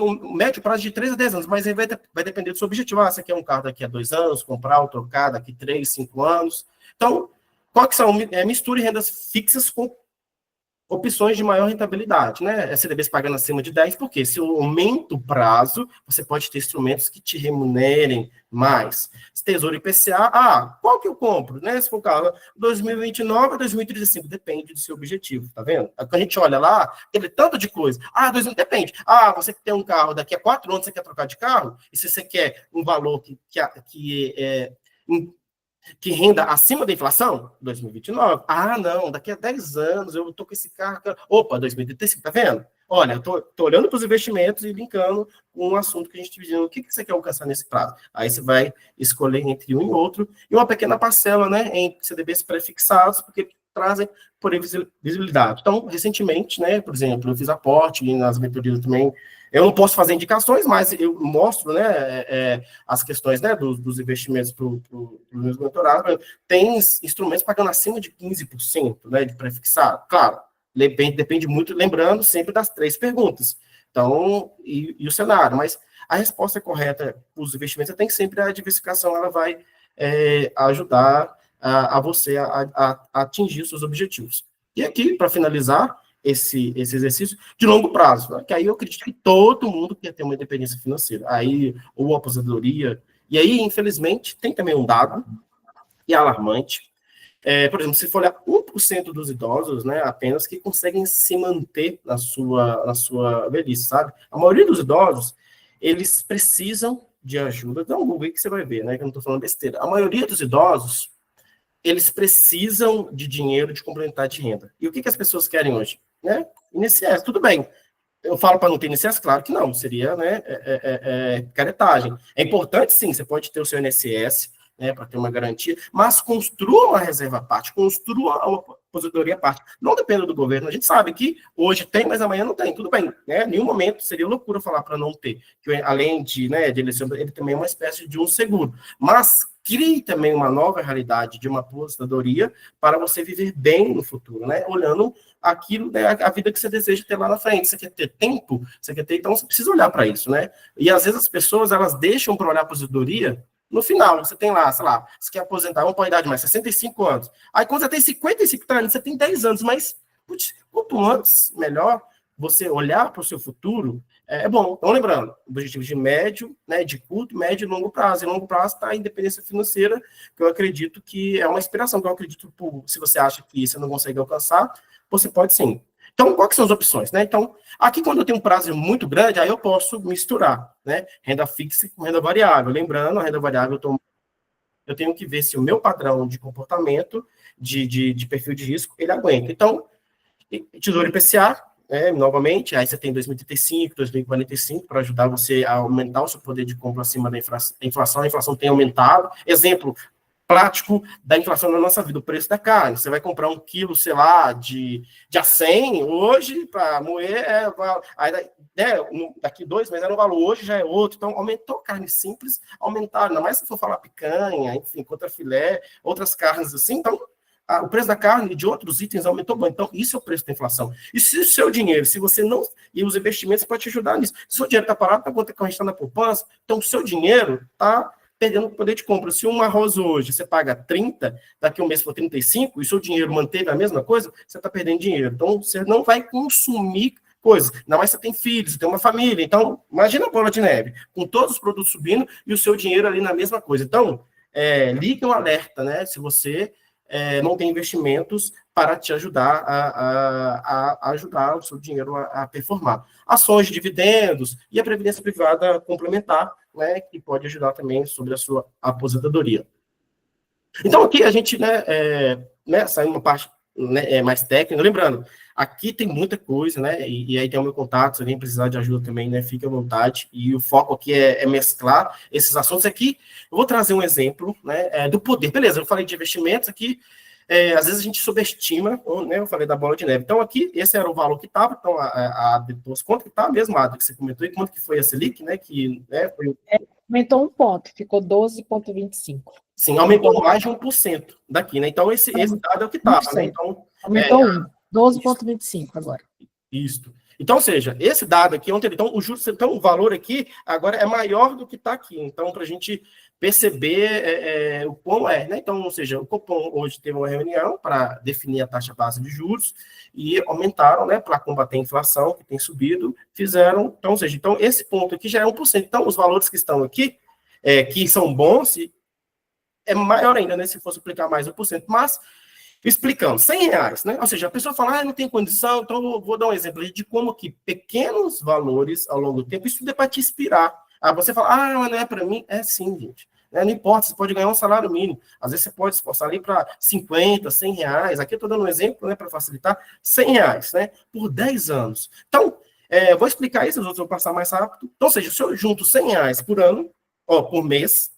o médio prazo de 3 a 10 anos, mas aí vai depender do seu objetivo. Você quer um carro daqui a 2 anos, comprar ou trocar daqui a 3, 5 anos. Então, qual que são? Misture rendas fixas com opções de maior rentabilidade, né? CDBs pagando acima de 10, porque se eu aumento o prazo, você pode ter instrumentos que te remunerem mais. Tesouro IPCA, qual que eu compro, né? Se for o carro 2029 a 2035, depende do seu objetivo, tá vendo? Quando a gente olha lá, aquele tanto de coisa. 2000, depende. Você que tem um carro, daqui a 4 anos você quer trocar de carro, e se você quer um valor que renda acima da inflação? 2029. Não, daqui a 10 anos eu estou com esse carro. Opa, 2035, tá vendo? Olha, eu tô olhando para os investimentos e linkando com um assunto que a gente dividiu. O que você quer alcançar nesse prazo? Aí você vai escolher entre um e outro, e uma pequena parcela, né, em CDBs pré-fixados, porque trazem por visibilidade. Então, recentemente, né, por exemplo, eu fiz aporte e nas mentorias também. Eu não posso fazer indicações, mas eu mostro, né, as questões, né, dos investimentos para os meus mentorados. Tem instrumentos pagando acima de 15%, né, de pré-fixado. Claro, depende muito, lembrando sempre das 3 perguntas. Então, e o cenário, mas a resposta correta para os investimentos tem que sempre a diversificação, ela vai ajudar a você a atingir os seus objetivos. E aqui, para finalizar, esse exercício de longo prazo, né? Que aí eu acredito que todo mundo quer ter uma independência financeira, aí, ou aposentadoria, e aí, infelizmente, tem também um dado, e alarmante, por exemplo, se for olhar 1% dos idosos, né, apenas que conseguem se manter na sua velhice, sabe? A maioria dos idosos, eles precisam de ajuda, dá um Google aí que você vai ver, né, que eu não estou falando besteira. A maioria dos idosos, eles precisam de dinheiro de complementar de renda. E o que as pessoas querem hoje? Né? INSS, tudo bem. Eu falo para não ter INSS? Claro que não, seria, né, caretagem. É importante, sim, você pode ter o seu INSS, né, para ter uma garantia, mas construa uma reserva à parte, construa uma aposentadoria à parte. Não dependa do governo. A gente sabe que hoje tem, mas amanhã não tem. Tudo bem, né? Em nenhum momento seria loucura falar para não ter. Que, além de, né, de eleição, ele também é uma espécie de um seguro. Mas crie também uma nova realidade de uma aposentadoria para você viver bem no futuro, né? Olhando aquilo, né, a vida que você deseja ter lá na frente. Você quer ter tempo, você quer ter, então você precisa olhar para isso, né? E às vezes as pessoas, elas deixam para olhar a aposentadoria no final. Você tem lá, sei lá, você quer aposentar, vamos pôr a idade mais, 65 anos. Aí quando você tem 55 anos, você tem 10 anos, mas putz, quanto antes, melhor você olhar para o seu futuro, é bom. Então, lembrando, objetivos de médio, né, de curto, médio e longo prazo. Em longo prazo está a independência financeira, que eu acredito que é uma inspiração, que eu acredito, se você acha que você não consegue alcançar, você pode sim. Então, quais são as opções, né? Então, aqui quando eu tenho um prazo muito grande, aí eu posso misturar, né? Renda fixa com renda variável. Lembrando, a renda variável eu tenho que ver se o meu padrão de comportamento, de perfil de risco, ele aguenta. Então, Tesouro IPCA, novamente, aí você tem 2035, 2045, para ajudar você a aumentar o seu poder de compra acima da inflação. A inflação tem aumentado. Exemplo prático da inflação na nossa vida, o preço da carne. Você vai comprar 1 quilo, sei lá, de A100, hoje, para moer, daqui 2 meses era um valor, hoje já é outro. Então, aumentou carne simples, aumentaram, ainda mais se for falar picanha, enfim, contrafilé, outras carnes assim. Então, o preço da carne e de outros itens aumentou muito. Então, isso é o preço da inflação. E se o seu dinheiro, se você não... E os investimentos podem te ajudar nisso. Se o seu dinheiro está parado, está quanto que a gente está na poupança, então o seu dinheiro está perdendo o poder de compra. Se um arroz hoje você paga 30, daqui a um mês for 35, e o seu dinheiro manteve a mesma coisa, você está perdendo dinheiro. Então, você não vai consumir coisas. Ainda mais você tem filhos, você tem uma família. Então, imagina a bola de neve, com todos os produtos subindo e o seu dinheiro ali na mesma coisa. Então, ligue um alerta, né? Se você não tem investimentos para te ajudar a ajudar o seu dinheiro a performar. Ações de dividendos e a previdência privada complementar, né, que pode ajudar também sobre a sua aposentadoria. Então, aqui a gente, saindo uma parte mais técnica, lembrando, aqui tem muita coisa, né, e aí tem o meu contato, se alguém precisar de ajuda também, né, fique à vontade, e o foco aqui é mesclar esses assuntos aqui. Eu vou trazer um exemplo, né, do poder. Beleza, eu falei de investimentos aqui, às vezes a gente subestima, né, eu falei da bola de neve. Então, aqui, esse era o valor que estava, então, depois, quanto que está mesmo, Adri, que você comentou, e quanto que foi a Selic, né, que foi... Aumentou 1 ponto, ficou 12,25. Sim, aumentou mais de 1% daqui, né? Então, esse dado é o que estava, né? Então, aumentou 12,25 agora. Isso. Então, ou seja, esse dado aqui, então, o valor aqui agora é maior do que está aqui. Então, para a gente perceber o quão né? Então, ou seja, o Copom hoje teve uma reunião para definir a taxa base de juros e aumentaram, né, para combater a inflação, que tem subido, fizeram, então, ou seja, então, esse ponto aqui já é 1%. Então, os valores que estão aqui, que são bons, é maior ainda, né, se fosse aplicar mais 1%, mas explicando, R$100, né? Ou seja, a pessoa fala, não tem condição, então eu vou dar um exemplo de como que pequenos valores ao longo do tempo, isso tudo é para te inspirar. Você fala, mas não é para mim? É sim, gente. Não importa, você pode ganhar um salário mínimo. Às vezes você pode se esforçar ali para R$50, R$100. Aqui eu estou dando um exemplo, né, para facilitar, R$100, né, por 10 anos. Então, vou explicar isso, os outros vão passar mais rápido. Então, ou seja, se eu junto R$100 por ano, por mês,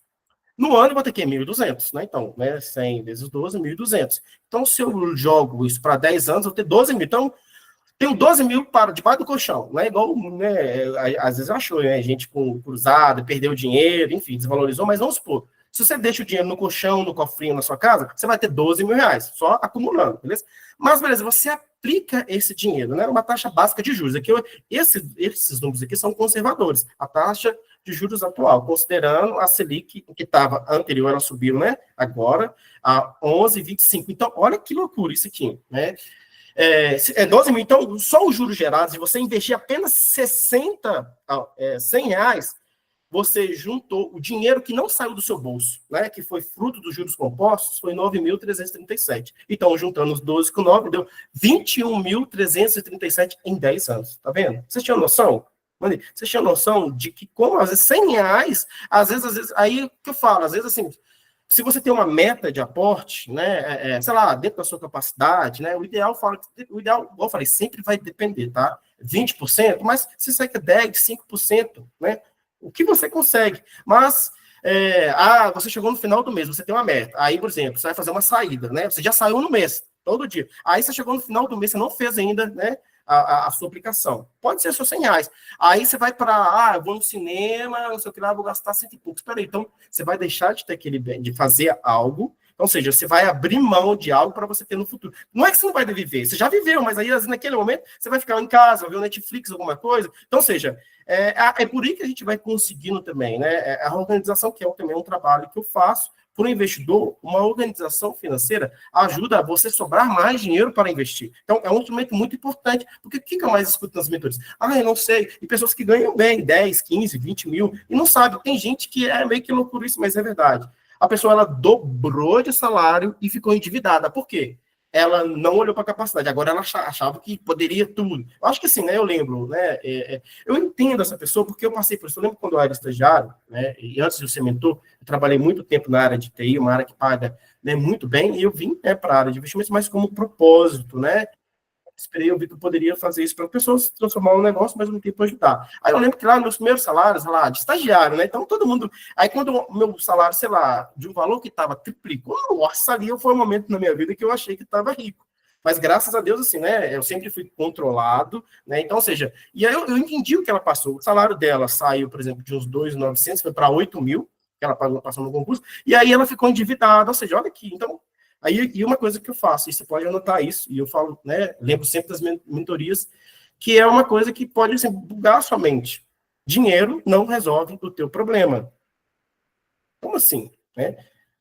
no ano eu vou ter que 1.200, né? Então, né, 100 vezes 12, 1.200. Então, se eu jogo isso para 10 anos, eu vou ter 12 mil. Então, tenho 12 mil para debaixo do colchão. Não é igual, né? Às vezes achou, né? Gente com cruzada, perdeu dinheiro, enfim, desvalorizou, mas vamos supor. Se você deixa o dinheiro no colchão, no cofrinho na sua casa, você vai ter 12 mil reais, só acumulando, beleza? Mas, beleza, você aplica esse dinheiro, né? Uma taxa básica de juros. Aqui, esses números aqui são conservadores. A taxa de juros atual, considerando a Selic, que estava anterior, ela subiu, né? Agora, a 11,25. Então, olha que loucura isso aqui, né? 12 mil, então, só os juros gerados, se você investir apenas 100 reais, você juntou o dinheiro que não saiu do seu bolso, né, que foi fruto dos juros compostos, foi 9.337. Então, juntando os 12 com 9, deu 21.337 em 10 anos. Tá vendo? Vocês tinham noção? Vocês tinham noção de que, como, às vezes, 100 reais, às vezes, aí que eu falo, às vezes, assim, se você tem uma meta de aporte, né, sei lá, dentro da sua capacidade, né, o ideal, igual eu falei, sempre vai depender, tá? 20%, mas se você quer 10%, 5%, né, o que você consegue. Mas, você chegou no final do mês, você tem uma meta. Aí, por exemplo, você vai fazer uma saída, né? Você já saiu no mês, todo dia. Aí você chegou no final do mês, você não fez ainda, né, a sua aplicação. Pode ser só 100 reais. Aí você vai para, eu vou no cinema, não sei o que lá, vou gastar 100 e poucos. Espera aí, então você vai deixar de ter de fazer algo, ou seja, você vai abrir mão de algo para você ter no futuro. Não é que você não vai viver, você já viveu, mas aí naquele momento você vai ficar em casa, vai ver o Netflix, alguma coisa. Então, ou seja, é por aí que a gente vai conseguindo também, né? A organização, que é também um trabalho que eu faço, para o investidor, uma organização financeira ajuda você a sobrar mais dinheiro para investir. Então, é um instrumento muito importante, porque o que eu mais escuto nas mentorias? Eu não sei. E pessoas que ganham bem, 10, 15, 20 mil, e não sabe. Tem gente que é meio que loucura isso, mas é verdade. A pessoa, ela dobrou de salário e ficou endividada. Por quê? Ela não olhou para a capacidade, agora ela achava que poderia tudo. Eu acho que assim, né, eu lembro, né, eu entendo essa pessoa, porque eu passei por isso. Eu lembro quando eu era estagiário, né, e antes de ser mentor, eu trabalhei muito tempo na área de TI, uma área que paga, né, muito bem, e eu vim, né, para a área de investimentos, mas como propósito, né, eu vi que eu poderia fazer isso para pessoas transformar um negócio, mas ao mesmo tempo ajudar. Aí eu lembro que lá nos meus primeiros salários, lá, de estagiário, né? Então todo mundo. Aí quando o meu salário, sei lá, de um valor que estava triplicou, nossa, ali foi um momento na minha vida que eu achei que estava rico. Mas graças a Deus, assim, né? Eu sempre fui controlado, né? Então, ou seja, e aí eu entendi o que ela passou. O salário dela saiu, por exemplo, de uns 2.900, foi para 8 mil, que ela passou no concurso, e aí ela ficou endividada. Ou seja, olha aqui, então. Aí, e uma coisa que eu faço, e você pode anotar isso, e eu falo, né, lembro sempre das mentorias, que é uma coisa que pode, assim, bugar a sua mente. Dinheiro não resolve o teu problema. Como assim? Né?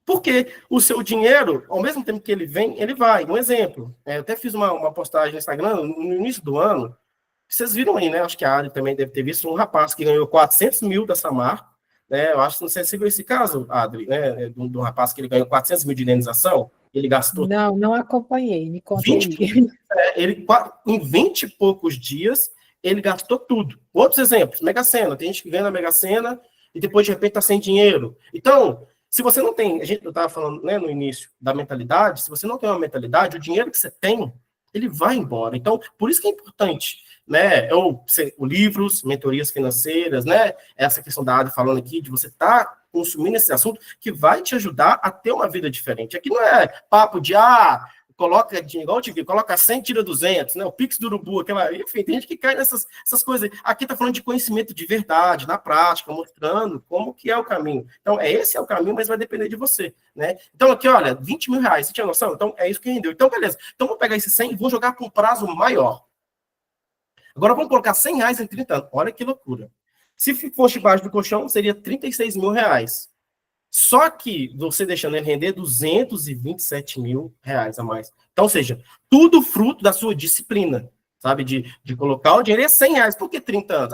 Porque o seu dinheiro, ao mesmo tempo que ele vem, ele vai. Um exemplo, eu até fiz uma postagem no Instagram, no início do ano, vocês viram aí, né, acho que a Ari também deve ter visto, um rapaz que ganhou 400 mil da Samar, né? Eu acho que não sei se você viu esse caso, Adri, né? Do rapaz que ele ganhou 400 mil de indenização, ele gastou Não, não acompanhei, me conta 20, aí. em 20 e poucos dias, ele gastou tudo. Outros exemplos, Mega Sena, tem gente que ganha na Mega Sena e depois de repente está sem dinheiro. Então, se você não tem, a gente estava falando, né, no início da mentalidade, se você não tem uma mentalidade, o dinheiro que você tem, ele vai embora. Então, por isso que é importante, né, o livros, mentorias financeiras, né, essa questão da Ada falando aqui, de você estar consumindo esse assunto, que vai te ajudar a ter uma vida diferente. Aqui não é papo de, coloca, igual eu te vi, coloca 100, tira 200, né? O Pix do Urubu, aquela, enfim, tem gente que cai nessas coisas. Aqui está falando de conhecimento de verdade, na prática, mostrando como que é o caminho. Então, esse é o caminho, mas vai depender de você, né? Então, aqui, olha, 20 mil reais, você tinha noção? Então, é isso que rendeu. Então, beleza. Então, vou pegar esses 100 e vou jogar para um prazo maior. Agora, vamos colocar 100 reais em 30 anos. Olha que loucura. Se fosse debaixo do colchão, seria 36 mil reais. Só que você deixando ele render 227 mil reais a mais. Então, ou seja, tudo fruto da sua disciplina, sabe? De colocar o dinheiro. E é 100 reais. Por que 30 anos?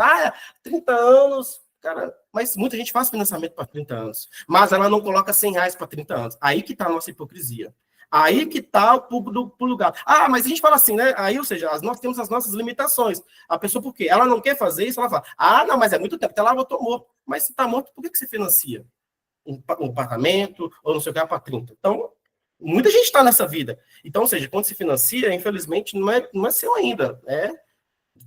30 anos, cara. Mas muita gente faz financiamento para 30 anos. Mas ela não coloca 100 reais para 30 anos. Aí que está a nossa hipocrisia. Aí que está o pulo do gato. Mas a gente fala assim, né? Aí, ou seja, nós temos as nossas limitações. A pessoa, por quê? Ela não quer fazer isso, ela fala, não, mas é muito tempo, até lá eu tô morto. Mas se está morto, por que você financia um apartamento, ou não sei o que, para 30? Então, muita gente está nessa vida. Então, ou seja, quando se financia, infelizmente, não é seu ainda.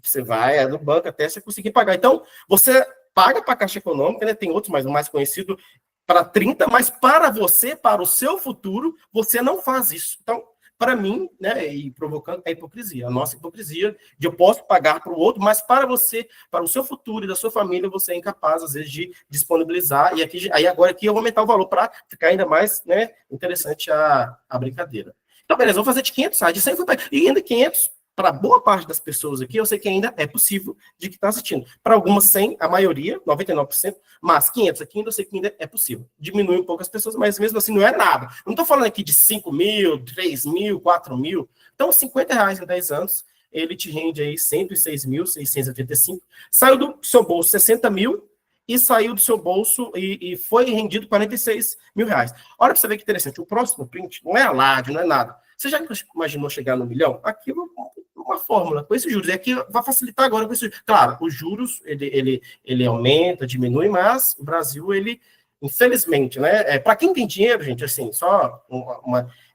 Você vai no banco até você conseguir pagar. Então, você paga para a Caixa Econômica, né? Tem outros, mas o mais conhecido, para 30, mas para você, para o seu futuro, você não faz isso. Então, para mim, né, e provocando a hipocrisia, a nossa hipocrisia, de eu posso pagar para o outro, mas para você, para o seu futuro e da sua família, você é incapaz, às vezes, de disponibilizar, e aí agora aqui eu vou aumentar o valor para ficar ainda mais, né, interessante a brincadeira. Então, beleza, vou fazer de 500 reais, de 100 e ainda 500, para boa parte das pessoas aqui, eu sei que ainda é possível de que está assistindo. Para algumas 100, a maioria, 99%, mas 500 aqui ainda eu sei que ainda é possível. Diminui um pouco as pessoas, mas mesmo assim não é nada. Não estou falando aqui de 5 mil, 3 mil, 4 mil. Então, 50 reais em 10 anos, ele te rende aí 106.685. Saiu do seu bolso 60 mil e saiu do seu bolso e foi rendido 46 mil reais. Olha para você ver que interessante. O próximo print não é alarde, não é nada. Você já imaginou chegar no milhão? Aquilo uma fórmula com esses juros. E aqui vai facilitar agora com esses juros. Claro, os juros, ele aumenta, diminui, mas o Brasil, ele, infelizmente, né? Para quem tem dinheiro, gente, assim, só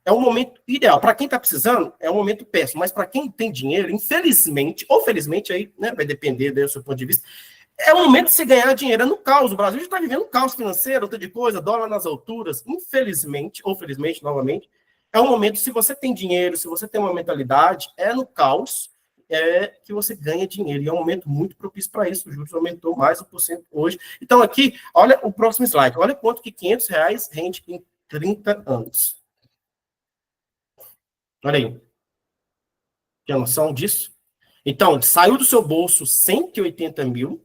é um momento ideal. Para quem está precisando, é um momento péssimo. Mas para quem tem dinheiro, infelizmente, ou felizmente, aí, né, vai depender do seu ponto de vista, é o momento de você ganhar dinheiro. É no caos. O Brasil já está vivendo um caos financeiro, outra de coisa, dólar nas alturas. Infelizmente, ou felizmente, novamente, é um momento, se você tem dinheiro, se você tem uma mentalidade, é no caos que você ganha dinheiro. E é um momento muito propício para isso. O juros aumentou mais 1% hoje. Então, aqui, olha o próximo slide. Olha quanto que 500 reais rende em 30 anos. Olha aí. Tem noção disso? Então, saiu do seu bolso 180 mil.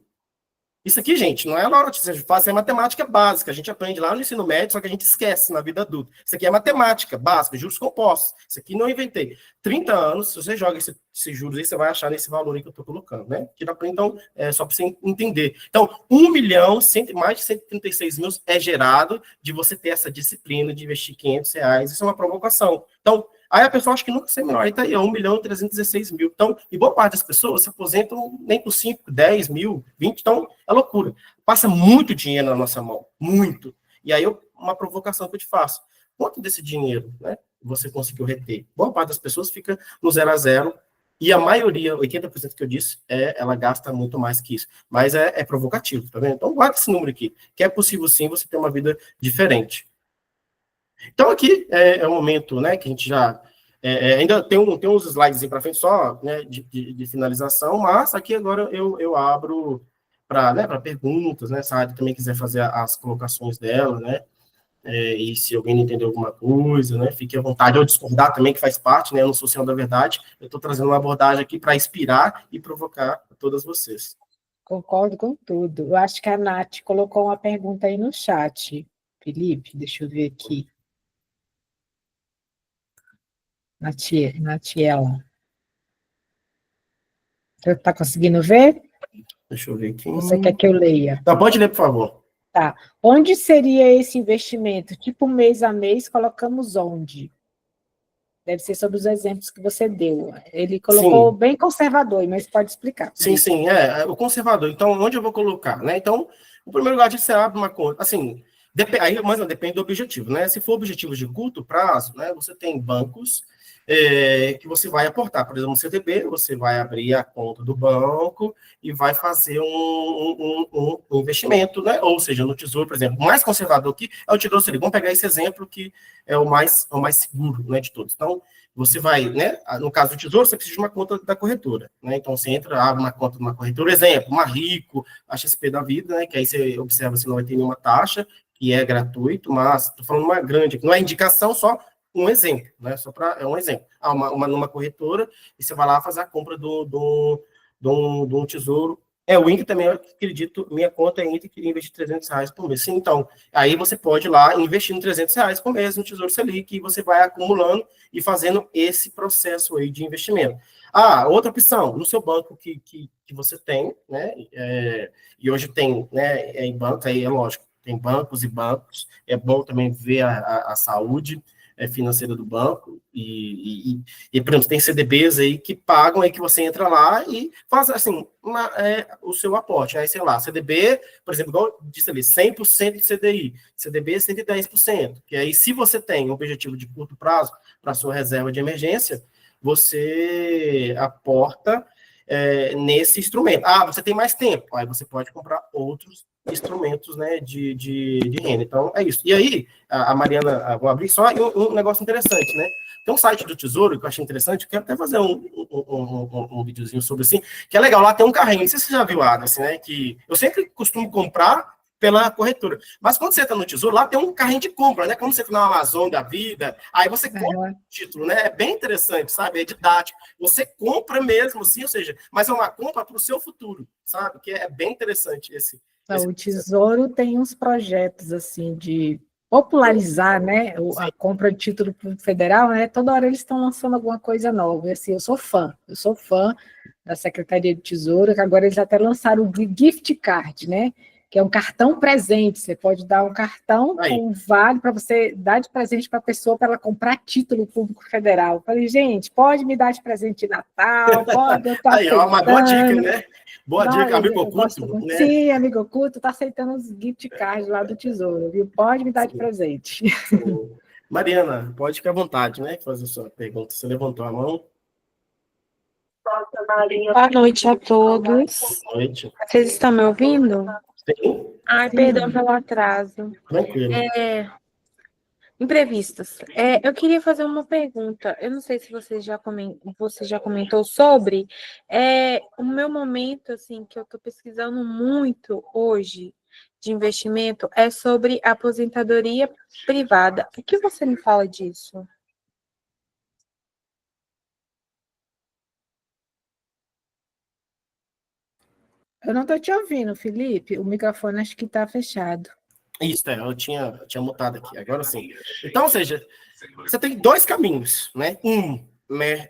Isso aqui, gente, não é a hora de você fazer é matemática básica. A gente aprende lá no ensino médio, só que a gente esquece na vida adulta. Isso aqui é matemática básica, juros compostos. Isso aqui não inventei. 30 anos, se você joga esses juros aí, você vai achar nesse valor aí que eu estou colocando, né? Então, só para você entender. Então, 1 milhão, mais de 136 mil é gerado de você ter essa disciplina de investir 500 reais. Isso é uma provocação. Então, aí a pessoa acha que nunca ser melhor. Aí tá aí, 1 milhão e 316 mil. Então, e boa parte das pessoas se aposentam nem por 5, 10 mil, 20. Então, é loucura. Passa muito dinheiro na nossa mão. Muito. E aí, uma provocação que eu te faço. Quanto desse dinheiro, né, você conseguiu reter? Boa parte das pessoas fica no 0 a 0. E a maioria, 80% que eu disse, ela gasta muito mais que isso. Mas é provocativo, tá vendo? Então, guarda esse número aqui. Que é possível, sim, você ter uma vida diferente. Então, aqui é o momento, né, que a gente já... ainda tem uns slides para frente só, né, de finalização, mas aqui agora eu abro para perguntas, né, se a Adi também quiser fazer as colocações dela, né, e se alguém não entendeu alguma coisa, né, fique à vontade, ou discordar também, que faz parte, né, eu não sou senhor da verdade, eu estou trazendo uma abordagem aqui para inspirar e provocar todas vocês. Concordo com tudo. Eu acho que a Nath colocou uma pergunta aí no chat. Felipe, deixa eu ver aqui. Natiela. Você está conseguindo ver? Deixa eu ver aqui. Você quer que eu leia? Não, pode ler, por favor. Tá. Onde seria esse investimento? Tipo, mês a mês, colocamos onde? Deve ser sobre os exemplos que você deu. Ele colocou Sim, bem conservador, mas pode explicar, sim, Felipe. sim, o conservador. Então, onde eu vou colocar, né? Então, o primeiro lugar de você abre uma conta, assim, aí, mas não, depende do objetivo, né? Se for objetivos de curto prazo, né, você tem bancos que você vai aportar. Por exemplo, no CDB, você vai abrir a conta do banco e vai fazer um investimento, né? Ou seja, no Tesouro, por exemplo, o mais conservador aqui é o Tesouro Selic. Vamos pegar esse exemplo que é o mais seguro, né, de todos. Então, você vai, né? No caso do Tesouro, você precisa de uma conta da corretora, né? Então você entra, abre uma conta de uma corretora, exemplo, uma Rico, a XP da vida, né? Que aí você observa se não vai ter nenhuma taxa, que é gratuito, mas estou falando uma grande, não é indicação, só um exemplo, né? É um exemplo. Numa corretora, e você vai lá fazer a compra do Tesouro. O Inter também, eu acredito, minha conta é Inter, que investir R$ 300 por mês. Sim, então, aí você pode ir lá investindo R$ 300 por mês no Tesouro Selic, e você vai acumulando e fazendo esse processo aí de investimento. Outra opção, no seu banco que você tem, né, e hoje tem, né, em banco, aí é lógico, tem bancos e bancos, é bom também ver a saúde financeira do banco, por exemplo, tem CDBs aí que pagam, aí que você entra lá e faz, assim, o seu aporte, aí, sei lá, CDB, por exemplo, igual disse ali, 100% de CDI, CDB 110%, que aí, se você tem um objetivo de curto prazo para sua reserva de emergência, você aporta nesse instrumento. Você tem mais tempo, aí você pode comprar outros instrumentos, né, de renda. Então, é isso. E aí, a Mariana, vou abrir só um negócio interessante, né? Tem um site do Tesouro que eu achei interessante, eu quero até fazer um videozinho sobre assim, que é legal, lá tem um carrinho, não sei se você já viu, Adam, né, que eu sempre costumo comprar pela corretora. Mas quando você entra no Tesouro, lá tem um carrinho de compra, né? Como você está na Amazon da vida, aí você compra o título, né? É bem interessante, sabe? É didático. Você compra mesmo, sim, ou seja, mas é uma compra para o seu futuro, sabe? Que é bem interessante esse O Tesouro tem uns projetos assim de popularizar, né, a compra de título federal, né? Toda hora eles estão lançando alguma coisa nova. E, assim, eu sou fã da Secretaria do Tesouro, que agora eles até lançaram o gift card, né? Que é um cartão presente. Você pode dar um cartão com um vale para você dar de presente para a pessoa para ela comprar título público federal. Eu falei, gente, pode me dar de presente de Natal, pode, eu estou aceitando. Uma boa dica, né? Boa dica, amigo oculto. Né? Sim, amigo oculto, está aceitando os gift cards lá do Tesouro, viu? Pode me dar de presente. Sim. Mariana, pode ficar à vontade, né? Fazer a sua pergunta. Você levantou a mão. Boa noite a todos. Boa noite. Vocês estão me ouvindo? Sim. Sim. Perdão pelo atraso. Tranquilo. Imprevistos. Eu queria fazer uma pergunta. Eu não sei se você já comentou sobre o meu momento, assim, que eu estou pesquisando muito hoje de investimento é sobre aposentadoria privada. O que você me fala disso? Eu não estou te ouvindo, Felipe. O microfone acho que está fechado. Isso, eu tinha mutado aqui, agora sim. Então, ou seja, você tem dois caminhos, né? Né,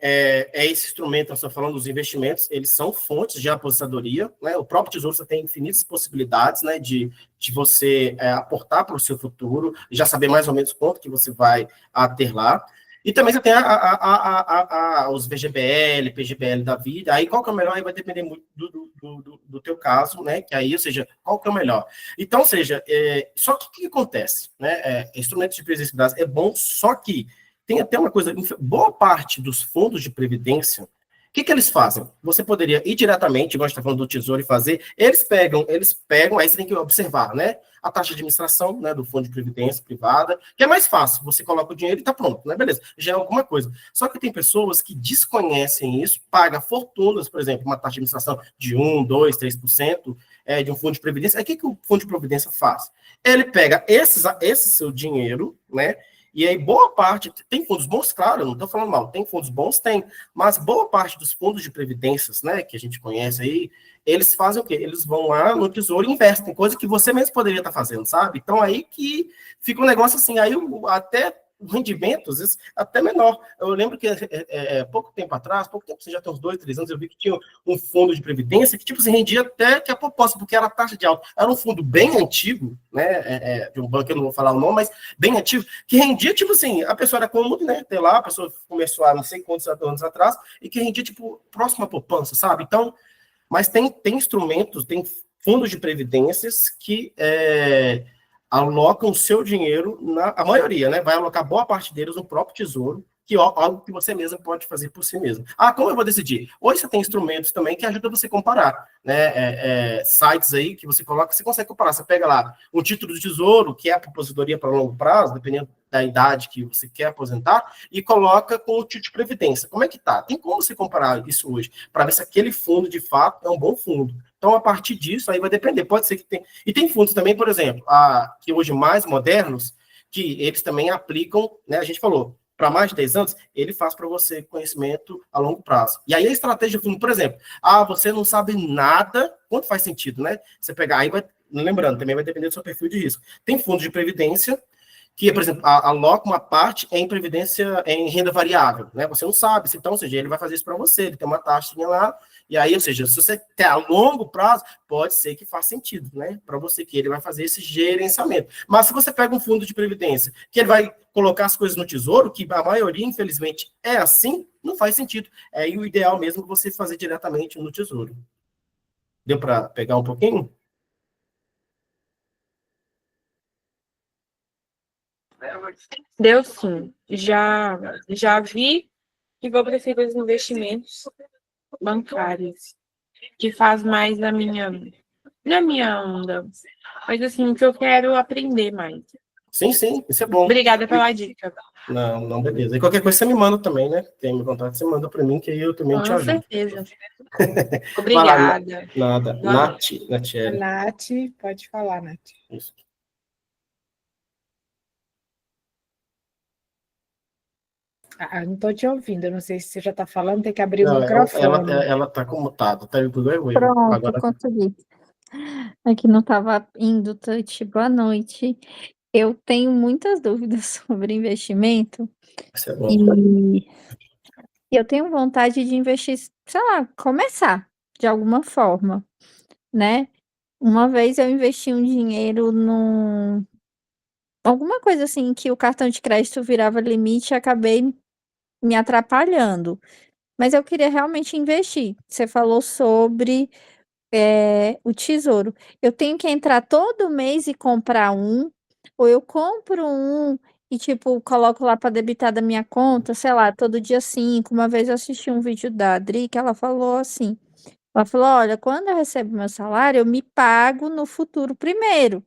esse instrumento, nós estamos falando dos investimentos, eles são fontes de aposentadoria, né? O próprio Tesouro você tem infinitas possibilidades, né, de você aportar para o seu futuro, já saber mais ou menos quanto que você vai ter lá. E também você tem os VGBL, PGBL da vida, aí qual que é o melhor, aí vai depender muito do teu caso, né, que aí, ou seja, qual que é o melhor. Então, ou seja, só que o que acontece, né, instrumento de previdência é bom, só que tem até uma coisa, boa parte dos fundos de previdência, o que eles fazem? Você poderia ir diretamente, igual a gente está falando do Tesouro, e fazer, eles pegam, aí você tem que observar, né, a taxa de administração, né, do fundo de previdência privada, que é mais fácil, você coloca o dinheiro e está pronto, né, beleza, já é alguma coisa. Só que tem pessoas que desconhecem isso, pagam fortunas, por exemplo, uma taxa de administração de 1, 2, 3%, de um fundo de previdência. Aí o que o fundo de previdência faz? Ele pega esse seu dinheiro, né, e aí, boa parte, tem fundos bons, claro, eu não estou falando mal, tem fundos bons, tem, mas boa parte dos fundos de previdências, né, que a gente conhece aí, eles fazem o quê? Eles vão lá no Tesouro e investem, coisa que você mesmo poderia estar fazendo, sabe? Então, aí que fica um negócio assim, aí até o rendimento, às vezes, até menor. Eu lembro que pouco tempo atrás, você já tem uns 2, 3 anos, eu vi que tinha um fundo de previdência que, tipo, se rendia até que a proposta, porque era a taxa de alta. Era um fundo bem antigo, né, de um banco, eu não vou falar o nome, mas bem antigo, que rendia, tipo assim, a pessoa era cômodo, né, ter lá, a pessoa começou há não sei quantos anos atrás, e que rendia, tipo, próximo à poupança, sabe? Então, mas tem instrumentos, tem fundos de previdências que alocam o seu dinheiro, a maioria, né? Vai alocar boa parte deles no próprio tesouro, que é algo que você mesmo pode fazer por si mesmo. Ah, como eu vou decidir? Hoje você tem instrumentos também que ajudam você a comparar, né? Sites aí que você coloca, você consegue comparar. Você pega lá um título do tesouro, que é a aposentadoria para longo prazo, dependendo da idade que você quer aposentar, e coloca com o título de previdência. Como é que tá? Tem como você comparar isso hoje, para ver se aquele fundo, de fato, é um bom fundo. Então, a partir disso, aí vai depender. Pode ser que tem... E tem fundos também, por exemplo, que hoje mais modernos, que eles também aplicam, né? A gente falou, para mais de 10 anos, ele faz para você conhecimento a longo prazo. E aí a estratégia do fundo, por exemplo, você não sabe nada, quanto faz sentido, né? Você pegar, aí vai, lembrando, também vai depender do seu perfil de risco. Tem fundo de previdência, que, por exemplo, aloca uma parte em previdência em renda variável, né? Você não sabe, então, ou seja, ele vai fazer isso para você, ele tem uma taxinha lá, e aí, ou seja, se você quer a longo prazo, pode ser que faça sentido, né? Para você que ele vai fazer esse gerenciamento. Mas se você pega um fundo de previdência, que ele vai colocar as coisas no tesouro, que a maioria, infelizmente, é assim, não faz sentido. E o ideal mesmo é você fazer diretamente no tesouro. Deu para pegar um pouquinho? Deu sim. Já vi que vou preferir os investimentos bancários, que faz mais na minha onda. Mas assim, que eu quero aprender mais. Sim, sim, isso é bom. Obrigada pela dica. Não, beleza. E qualquer coisa você me manda também, né? Tem meu contato, você manda para mim, que aí eu também te Com ajudo. certeza. Vai lá, Obrigada. nada. Natiele. Nath, pode falar, Nath. Isso. Não estou te ouvindo, eu não sei se você já está falando, tem que abrir o Não, microfone. ela tá comutada, tá igual eu. Pronto, Agora consegui. Aqui não estava indo, Tati. Boa noite. Eu tenho muitas dúvidas sobre investimento isso é bom. e eu tenho vontade de investir, sei lá, começar de alguma forma, né? Uma vez eu investi um dinheiro num alguma coisa assim que o cartão de crédito virava limite e acabei me atrapalhando. Mas eu queria realmente investir. Você falou sobre o tesouro. Eu tenho que entrar todo mês e comprar um, ou eu compro um e, tipo, coloco lá para debitar da minha conta, sei lá, todo dia 5. Uma vez eu assisti um vídeo da Adri que ela falou assim, ela falou, olha, quando eu recebo meu salário, eu me pago no futuro primeiro,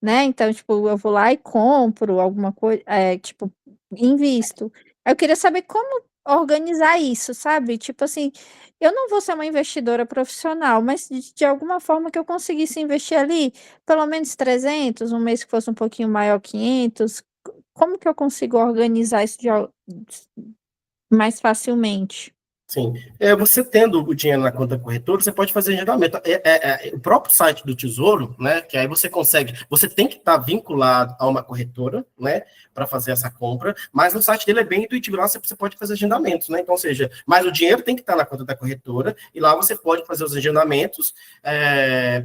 né? Então, tipo, eu vou lá e compro alguma coisa, tipo, invisto. Eu queria saber como organizar isso, sabe? Tipo assim, eu não vou ser uma investidora profissional, mas de alguma forma que eu conseguisse investir ali, pelo menos 300, um mês que fosse um pouquinho maior, 500. Como que eu consigo organizar isso mais facilmente? Sim. Você tendo o dinheiro na conta corretora, você pode fazer agendamento. O próprio site do Tesouro, né? Que aí você consegue. Você tem que estar vinculado a uma corretora, né? Para fazer essa compra, mas no site dele é bem intuitivo. Lá você pode fazer agendamentos, né? Então, ou seja, mas o dinheiro tem que estar na conta da corretora, e lá você pode fazer os agendamentos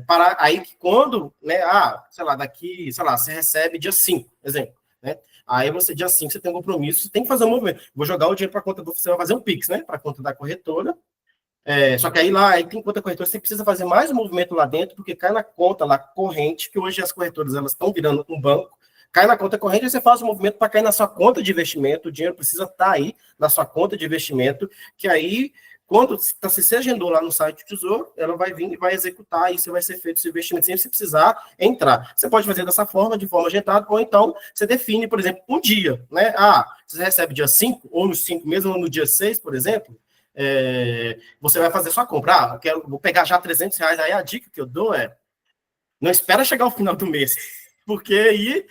para aí que quando, né? Sei lá, daqui, sei lá, você recebe dia 5, exemplo, né? Aí você, dia 5, você tem um compromisso, você tem que fazer um movimento. Vou jogar o dinheiro para a conta, você vai fazer um Pix, né? Para a conta da corretora. Só que aí tem conta corretora, você precisa fazer mais um movimento lá dentro, porque cai na conta lá corrente, que hoje as corretoras elas estão virando um banco, cai na conta corrente, aí você faz um movimento para cair na sua conta de investimento, o dinheiro precisa estar aí na sua conta de investimento, que aí, quando você agendou lá no site do Tesouro, ela vai vir e vai executar, e isso vai ser feito esse investimento sem você precisar entrar. Você pode fazer dessa forma, de forma agendada, ou então você define, por exemplo, um dia, né? Você recebe dia 5, ou no 5 mesmo, ou no dia 6, por exemplo, você vai fazer sua compra. Vou pegar já R$ 300, aí a dica que eu dou não espera chegar ao final do mês, porque aí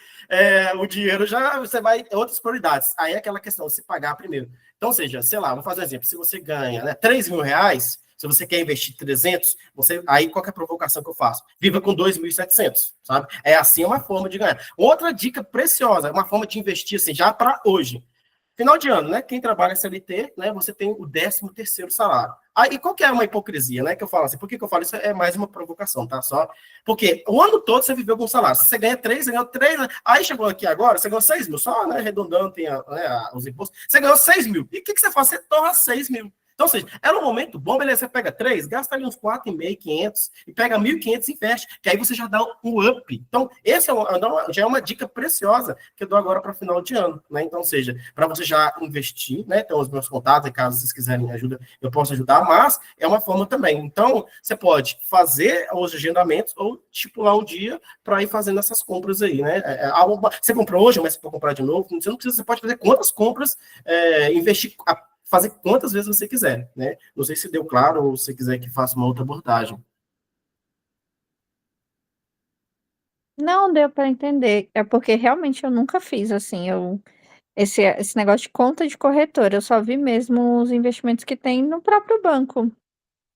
o dinheiro você vai ter outras prioridades. Aí é aquela questão, se pagar primeiro. Então, ou seja, sei lá, vou fazer um exemplo, se você ganha, né, R$ 3.000, Se você quer investir 300, aí qual que é a provocação que eu faço? Viva com 2.700, sabe? É assim uma forma de ganhar. Outra dica preciosa, uma forma de investir assim, já para hoje. Final de ano, né? Quem trabalha CLT, né? Você tem o 13º salário. Aí, qual que é uma hipocrisia, né? Que eu falo assim, por que eu falo isso? É mais uma provocação, tá? Só porque o ano todo você viveu com salário. Se você ganha 3, você ganhou 3, né? Aí chegou aqui agora, você ganhou 6 mil, só, né? Arredondando, tem os impostos. Você ganhou 6 mil. E o que você faz? Você torna 6 mil. Então, ou seja, era um momento bom, beleza, você pega 3, gasta ali uns 4,5, 500, e pega 1.500 e investe, que aí você já dá um up. Então, esse já é uma dica preciosa que eu dou agora para final de ano, né? Então, ou seja, para você já investir, né? Então, os meus contatos, e caso vocês quiserem ajuda, eu posso ajudar, mas é uma forma também. Então, você pode fazer os agendamentos ou estipular um dia para ir fazendo essas compras aí, né? Você comprou hoje, mas você pode comprar de novo, você não precisa, você pode fazer quantas compras, investir fazer quantas vezes você quiser, né? Não sei se deu claro ou se você quiser que faça uma outra abordagem. Não deu para entender. É porque realmente eu nunca fiz assim, esse negócio de conta de corretora, eu só vi mesmo os investimentos que tem no próprio banco.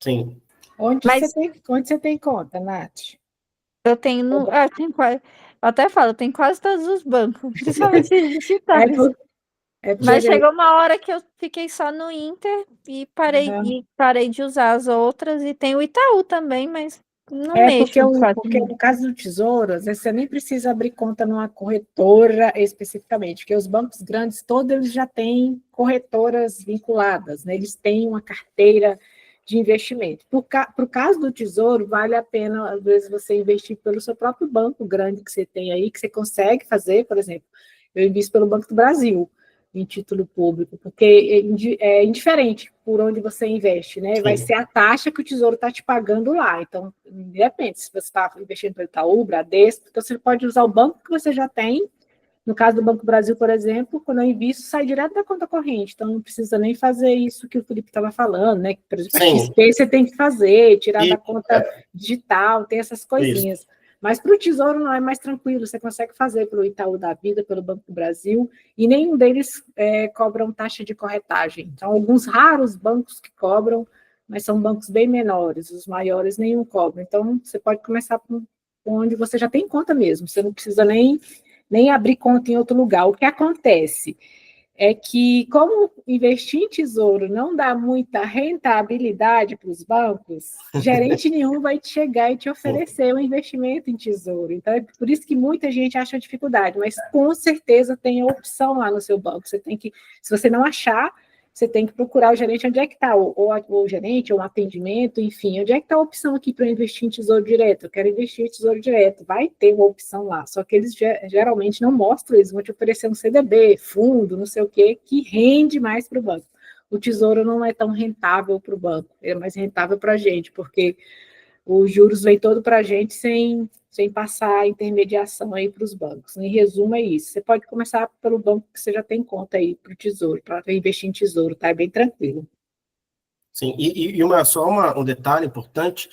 Sim. Onde Mas você tem conta, Nath? eu tenho eu tenho quase, eu até falo, eu tenho quase todos os bancos, principalmente os É, digitais. porque Mas chegou uma hora que eu fiquei só no Inter e Uhum. parei de usar as outras, e tem o Itaú também, mas não É mexo quase. porque no caso do Tesouro, às vezes você nem precisa abrir conta numa corretora especificamente, porque os bancos grandes, todos eles já têm corretoras vinculadas, né? Eles têm uma carteira de investimento. Para o caso do Tesouro, vale a pena, às vezes, você investir pelo seu próprio banco grande que você tem aí, que você consegue fazer, por exemplo, eu invisto pelo Banco do Brasil, em título público, porque é indiferente por onde você investe, né? Vai Sim. ser a taxa que o Tesouro está te pagando lá. Então, independente se você está investindo pelo Itaú, Bradesco, então você pode usar o banco que você já tem. No caso do Banco do Brasil, por exemplo, quando eu invisto, sai direto da conta corrente. Então, não precisa nem fazer isso que o Felipe estava falando, né? Por exemplo, a XP você tem que fazer, tirar da conta digital, tem essas coisinhas. Isso. Mas para o Tesouro não é mais tranquilo, você consegue fazer pelo Itaú da Vida, pelo Banco do Brasil, e nenhum deles cobram taxa de corretagem. Então, alguns raros bancos que cobram, mas são bancos bem menores, os maiores nenhum cobram. Então, você pode começar por onde você já tem conta mesmo, você não precisa nem abrir conta em outro lugar. O que acontece é que, como investir em tesouro não dá muita rentabilidade para os bancos, gerente nenhum vai te chegar e te oferecer um investimento em tesouro. Então, é por isso que muita gente acha dificuldade, mas com certeza tem a opção lá no seu banco. Você tem que, se você não achar, você tem que procurar o gerente, onde é que está, ou o gerente, ou o atendimento, enfim, onde é que está a opção aqui para investir em tesouro direto? Eu quero investir em tesouro direto, vai ter uma opção lá, só que eles geralmente não mostram, eles vão te oferecer um CDB, fundo, não sei o quê, que rende mais para o banco. O tesouro não é tão rentável para o banco, é mais rentável para a gente, porque os juros vêm todo para a gente sem passar a intermediação aí para os bancos. Em resumo, é isso. Você pode começar pelo banco que você já tem conta aí para o tesouro, para investir em tesouro, tá? É bem tranquilo. Sim, só um detalhe importante,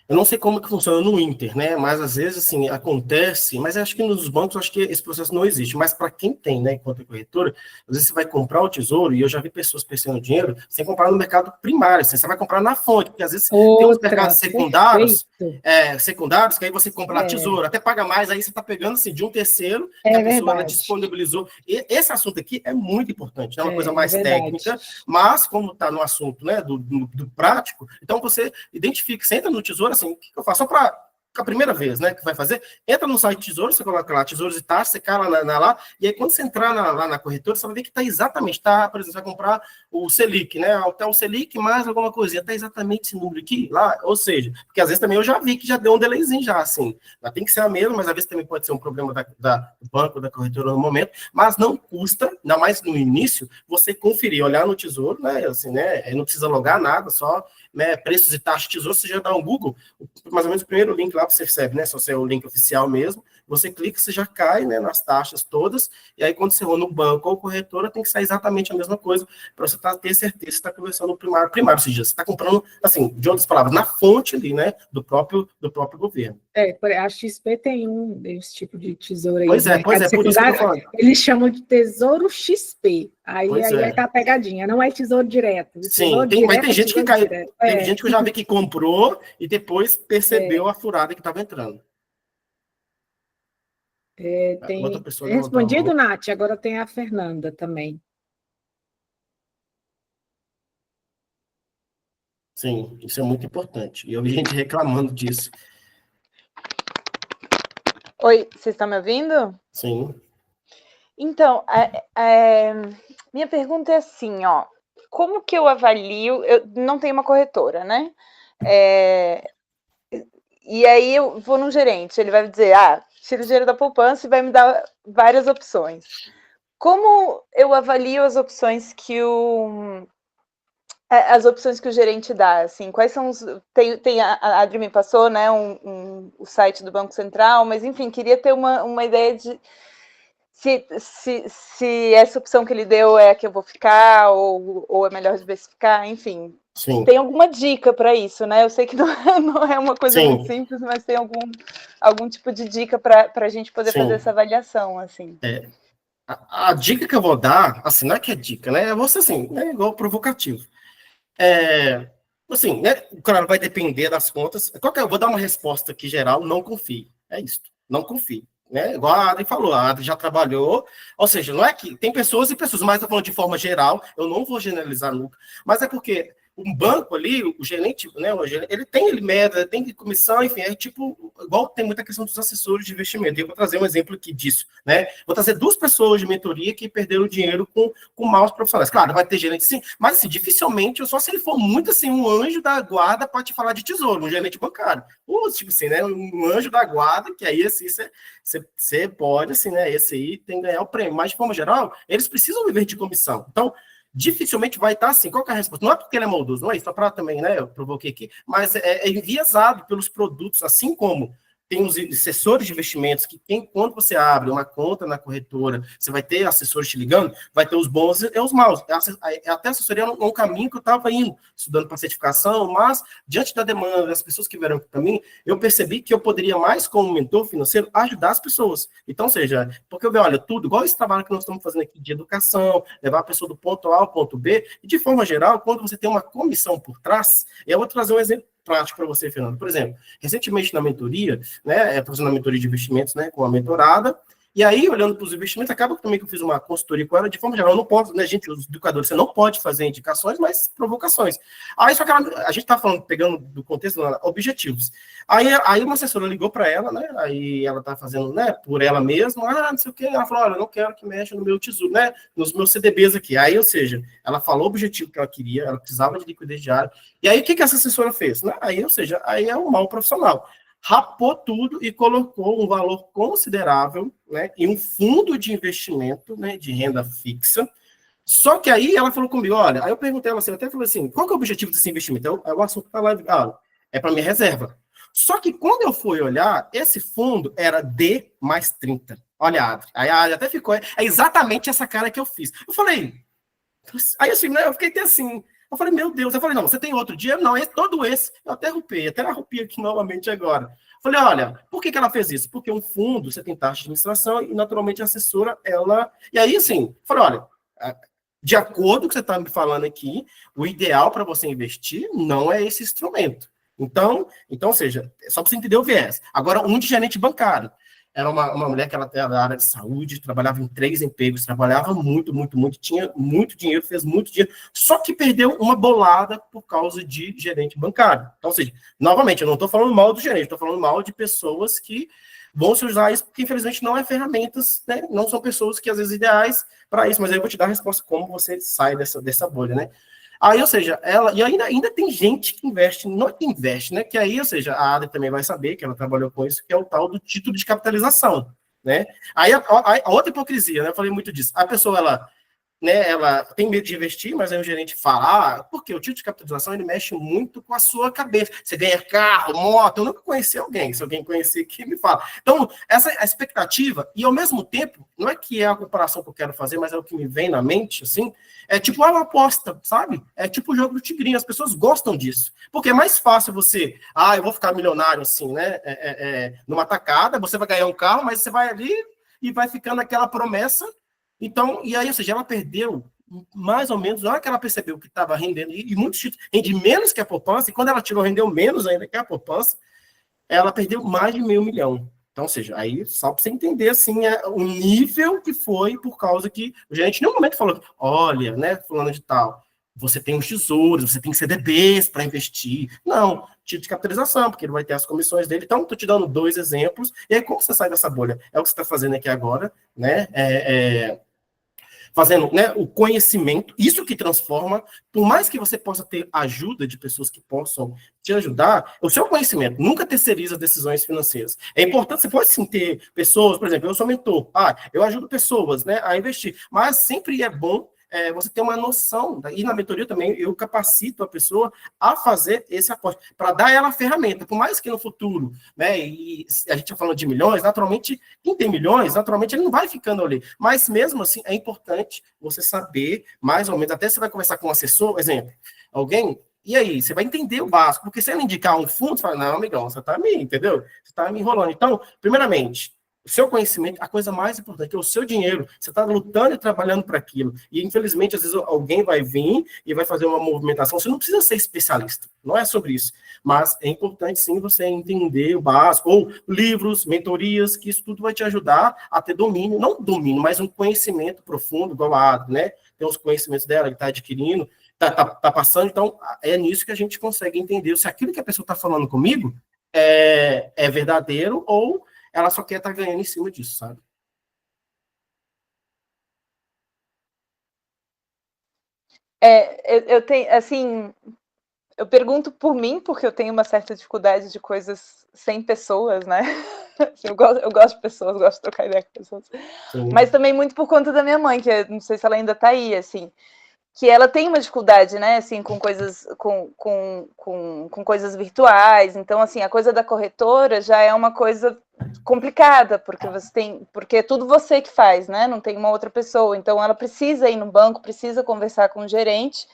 eu não sei como que funciona no Inter, né? Mas às vezes assim acontece, mas acho que nos bancos acho que esse processo não existe. Mas para quem tem, né, conta corretora, às vezes você vai comprar o tesouro e eu já vi pessoas pensando dinheiro sem comprar no mercado primário, assim, você vai comprar na fonte, porque às vezes tem uns mercados secundários que aí você compra lá tesouro, até paga mais, aí você está pegando assim de um terceiro que a pessoa ela disponibilizou. E esse assunto aqui é muito importante, é uma coisa mais técnica, mas como está no assunto, né, do prático, então você identifica, você entra no tesouro assim, o que eu faço? Só para a primeira vez, né, que vai fazer, entra no site Tesouro, você coloca lá Tesouros e taxas, você cai lá, lá, e aí quando você entrar lá na corretora, você vai ver que está exatamente, por exemplo, você vai comprar o Selic, né, até o Selic mais alguma coisinha, está exatamente esse número aqui, lá, ou seja, porque às vezes também eu já vi que já deu um delayzinho já, assim, tem que ser a mesma, mas às vezes também pode ser um problema do banco, da corretora no momento, mas não custa, ainda mais no início, você conferir, olhar no Tesouro, né, assim, né, não precisa logar nada, só, né, preços e taxas de Tesouro, você já dá um Google, mais ou menos o primeiro link lá você recebe, né? Se você é o link oficial mesmo, você clica, você já cai, né, nas taxas todas, e aí quando você for no banco ou corretora, tem que sair exatamente a mesma coisa, para você ter certeza que você está conversando no primário, ou seja, você está comprando, assim, de outras palavras, na fonte ali, né, do próprio governo. A XP tem esse tipo de tesouro aí Pois no é, mercado por isso que eu secundário, tô falando. eles chamam de Tesouro XP. Aí Pois é é. aquela pegadinha, não é tesouro direto. Sim, Tesouro mas direto tem é gente que tesouro caiu, direto. tem gente que eu já vi que comprou e depois percebeu a furada que estava entrando. Outra Tem pessoa levantou a respondido, mão. Nath, agora tem a Fernanda também. Sim, isso é muito importante. E eu vi gente reclamando disso. Oi, vocês estão me ouvindo? Sim. Então, minha pergunta é assim, ó, como que eu avalio? Eu não tenho uma corretora, né? E aí eu vou no gerente, ele vai me dizer, tira o dinheiro da poupança e vai me dar várias opções. Como eu avalio as opções que o gerente dá, assim, quais são os... a Adri me passou, né, o site do Banco Central, mas, enfim, queria ter uma ideia de se essa opção que ele deu é a que eu vou ficar, ou é melhor diversificar, enfim. Sim. Tem alguma dica para isso, né? Eu sei que não é uma coisa Sim. muito simples, mas tem algum tipo de dica para a gente poder Sim. fazer essa avaliação, assim. A dica que eu vou dar, assim, não é que é dica, né? É você, assim, é igual provocativo. Assim, né? Claro, vai depender das contas. Eu vou dar uma resposta aqui geral, não confie. É isso, não confie. Né? Igual a Adri falou, a Adri já trabalhou, ou seja, não é que tem pessoas e pessoas, mas eu falando de forma geral, eu não vou generalizar nunca, mas é porque um banco ali, o gerente, né, ele tem meta, tem comissão, enfim, é tipo, igual tem muita questão dos assessores de investimento. Eu vou trazer um exemplo aqui disso, né? Vou trazer 2 pessoas de mentoria que perderam dinheiro com maus profissionais. Claro, vai ter gerente sim, mas assim, dificilmente, só se ele for muito assim, um anjo da guarda para te falar de tesouro, um gerente bancário. Ou, tipo assim, né? Um anjo da guarda, que aí assim, você pode, assim, né? Esse aí tem que ganhar o prêmio. Mas, de forma geral, eles precisam viver de comissão. Então, dificilmente vai estar assim. Qual que é a resposta? Não é porque ele é maldoso, não é isso, só para também, né? Eu provoquei aqui, mas é enviesado pelos produtos, assim como tem os assessores de investimentos que quando você abre uma conta na corretora, você vai ter assessores te ligando, vai ter os bons e os maus. Até a assessoria é um caminho que eu estava indo, estudando para certificação, mas diante da demanda das pessoas que vieram para mim, eu percebi que eu poderia mais, como mentor financeiro, ajudar as pessoas. Então, seja, porque eu vejo, olha, tudo, igual esse trabalho que nós estamos fazendo aqui de educação, levar a pessoa do ponto A ao ponto B, e de forma geral, quando você tem uma comissão por trás, eu vou trazer um exemplo prático para você, Fernando. Por exemplo, recentemente na mentoria, né, fazendo a mentoria de investimentos, né, com a mentorada, e aí, olhando para os investimentos, acaba também que eu fiz uma consultoria com ela, de forma geral, eu não posso, né, gente, os educadores, você não pode fazer indicações, mas provocações. Aí, só que a gente está falando, pegando do contexto, objetivos. Aí uma assessora ligou para ela, né, aí ela está fazendo, né, por ela mesma, não sei o quê, ela falou, olha, eu não quero que mexa no meu tesouro, né, nos meus CDBs aqui. Aí, ou seja, ela falou o objetivo que ela queria, ela precisava de liquidez diária, e aí o que essa assessora fez? Né? Aí, ou seja, aí é um mau profissional. Rapou tudo e colocou um valor considerável, né, em um fundo de investimento, né, de renda fixa. Só que aí ela falou comigo, olha, aí eu perguntei a ela assim, eu até falei assim, qual que é o objetivo desse investimento? É o assunto tá lá, é para minha reserva. Só que quando eu fui olhar, esse fundo era D mais 30. Olha, Adri. Aí a Adri até ficou, é exatamente essa cara que eu fiz. Eu falei, aí assim, né, eu fiquei até assim, eu falei, meu Deus, eu falei, não, você tem outro dia? Não, todo esse, eu até arrupei aqui novamente agora. Eu falei, olha, por que ela fez isso? Porque um fundo, você tem taxa de administração e naturalmente a assessora, ela... E aí, assim, eu falei, olha, de acordo com o que você está me falando aqui, o ideal para você investir não é esse instrumento. Então, ou seja, só para você entender o viés. Agora, um de gerente bancário. Era uma mulher que ela era da área de saúde, trabalhava em 3 empregos, trabalhava muito, tinha muito dinheiro, fez muito dinheiro, só que perdeu uma bolada por causa de gerente bancário. Então, ou seja, novamente, eu não estou falando mal do gerente, estou falando mal de pessoas que vão se usar isso, porque infelizmente não é ferramentas, né? Não são pessoas que às vezes ideais para isso, mas aí eu vou te dar a resposta como você sai dessa bolha, né? Aí, ou seja, e ainda tem gente que investe, não que investe, né? Que aí, ou seja, a Ada também vai saber que ela trabalhou com isso, que é o tal do título de capitalização, né? Aí a outra hipocrisia, né? Eu falei muito disso. A pessoa, ela né, ela tem medo de investir, mas aí o gerente fala, porque o título de capitalização ele mexe muito com a sua cabeça. Você ganha carro, moto, eu nunca conheci alguém, se alguém conhecer aqui, me fala. Então, essa é a expectativa, e ao mesmo tempo, não é que é a comparação que eu quero fazer, mas é o que me vem na mente, assim, é tipo uma aposta, sabe? É tipo o jogo do tigrinho, as pessoas gostam disso, porque é mais fácil você, eu vou ficar milionário, assim, né, numa tacada, você vai ganhar um carro, mas você vai ali e vai ficando aquela promessa. Então, e aí, ou seja, ela perdeu mais ou menos, na hora que ela percebeu que estava rendendo, e muitos títulos rende menos que a poupança, e quando ela tirou, rendeu menos ainda que a poupança, ela perdeu mais de R$500 mil. Então, ou seja, aí só para você entender assim, o nível que foi por causa que o gerente em nenhum momento falou, olha, né, fulano de tal, você tem os tesouros, você tem CDBs para investir. Não, título de capitalização, porque ele vai ter as comissões dele. Então, estou te dando 2 exemplos. E aí, como você sai dessa bolha? É o que você está fazendo aqui agora, né? Fazendo, né, o conhecimento, isso que transforma, por mais que você possa ter ajuda de pessoas que possam te ajudar, o seu conhecimento nunca terceiriza as decisões financeiras. É importante, você pode sim ter pessoas, por exemplo, eu sou mentor, eu ajudo pessoas, né, a investir, mas sempre é bom você ter uma noção, e na mentoria também eu capacito a pessoa a fazer esse aporte, para dar ela a ferramenta, por mais que no futuro, né, e a gente está falando de milhões, naturalmente, quem tem milhões, naturalmente ele não vai ficando ali, mas mesmo assim é importante você saber, mais ou menos, até você vai conversar com um assessor, exemplo, alguém, e aí, você vai entender o básico, porque se ele indicar um fundo, você fala, não, amigão, você está me, entendeu? Você está me enrolando. Então, primeiramente, o seu conhecimento, a coisa mais importante é o seu dinheiro. Você está lutando e trabalhando para aquilo. E, infelizmente, às vezes alguém vai vir e vai fazer uma movimentação. Você não precisa ser especialista. Não é sobre isso. Mas é importante, sim, você entender o básico. Ou livros, mentorias, que isso tudo vai te ajudar a ter domínio. Não domínio, mas um conhecimento profundo, igual a Ada, né? Tem os conhecimentos dela que está adquirindo, está passando. Então, é nisso que a gente consegue entender se aquilo que a pessoa está falando comigo é verdadeiro ou ela só quer estar ganhando em cima disso, sabe? Eu tenho, assim, eu pergunto por mim, porque eu tenho uma certa dificuldade de coisas sem pessoas, né? Assim, eu gosto de pessoas, gosto de trocar ideia com pessoas. Sim. Mas também muito por conta da minha mãe, que não sei se ela ainda está aí, assim, que ela tem uma dificuldade, né, assim, com coisas, com coisas virtuais. Então, assim, a coisa da corretora já é uma coisa complicada, porque é tudo você que faz, né, não tem uma outra pessoa. Então, ela precisa ir no banco, precisa conversar com o gerente,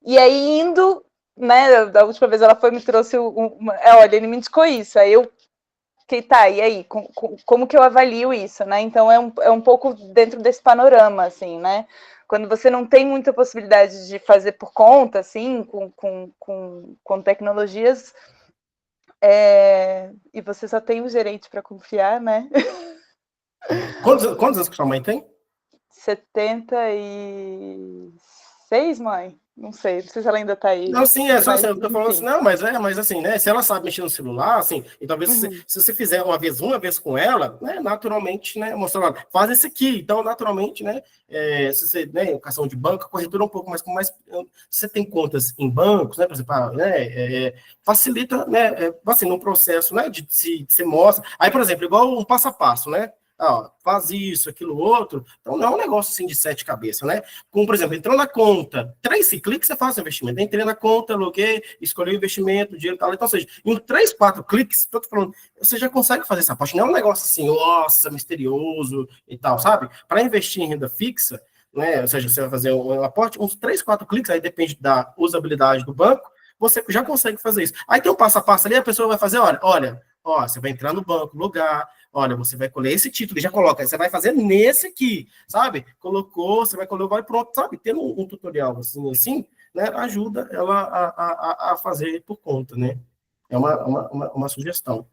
e aí indo, né, da última vez ela foi me trouxe olha, ele me indicou isso, aí eu fiquei, tá, e aí, como que eu avalio isso, né? Então, é um pouco dentro desse panorama, assim, né? Quando você não tem muita possibilidade de fazer por conta, assim, com tecnologias, e você só tem o gerente para confiar, né? Quantos anos que sua mãe tem? 76, mãe? Não sei se ela ainda está aí. Não, sim, só assim, eu tô falando assim, não, mas assim, né, se ela sabe mexer no celular, assim, e talvez se você fizer uma vez com ela, né, naturalmente, né, mostrando, faz esse aqui, então, naturalmente, né, se você, né, educação de banco, corretora um pouco mais, se você tem contas em bancos, né, por exemplo, né, facilita, né, assim, no processo, né, de se mostra, aí, por exemplo, igual um passo a passo, né, faz isso, aquilo, outro. Então, não é um negócio assim de 7 cabeças, né? Como, por exemplo, entrou na conta, 3 cliques, você faz o investimento. Entrei na conta, loguei, escolhi o investimento, o dinheiro e tal. Então, ou seja, em 3, 4 cliques, tô falando, você já consegue fazer essa parte. Não é um negócio assim, nossa, misterioso e tal, sabe? Para investir em renda fixa, né? Ou seja, você vai fazer um aporte, uns 3, 4 cliques, aí depende da usabilidade do banco, você já consegue fazer isso. Aí tem um passo a passo ali, a pessoa vai fazer, olha, você vai entrar no banco, logar, olha, você vai colher esse título, já coloca, você vai fazer nesse aqui, sabe? Colocou, você vai colocar e pronto, sabe? Tendo um tutorial assim, né, ajuda ela a fazer por conta, né? É uma sugestão.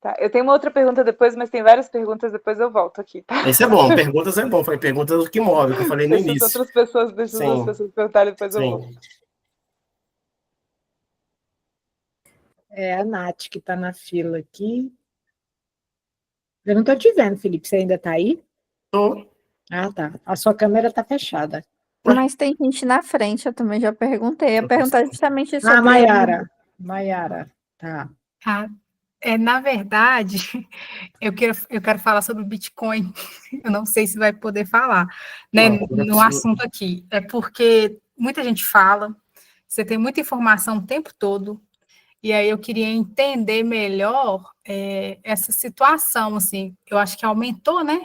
Tá, eu tenho uma outra pergunta depois, mas tem várias perguntas, depois eu volto aqui, tá? Esse é bom, perguntas é bom, foi perguntas que move, que eu falei no início. Deixa as outras pessoas perguntarem, depois eu volto. É a Nath que está na fila aqui. Eu não estou te vendo, Felipe. Você ainda está aí? Estou. Ah, tá. A sua câmera está fechada. Mas tem gente na frente, eu também já perguntei. Eu ia perguntar justamente sobre... Maiara. Maiara, tá. Na verdade, eu quero falar sobre o Bitcoin. Eu não sei se vai poder falar, né, Não, não é no possível. assunto aqui. É porque muita gente fala, você tem muita informação o tempo todo, e aí eu queria entender melhor essa situação, assim. Eu acho que aumentou, né?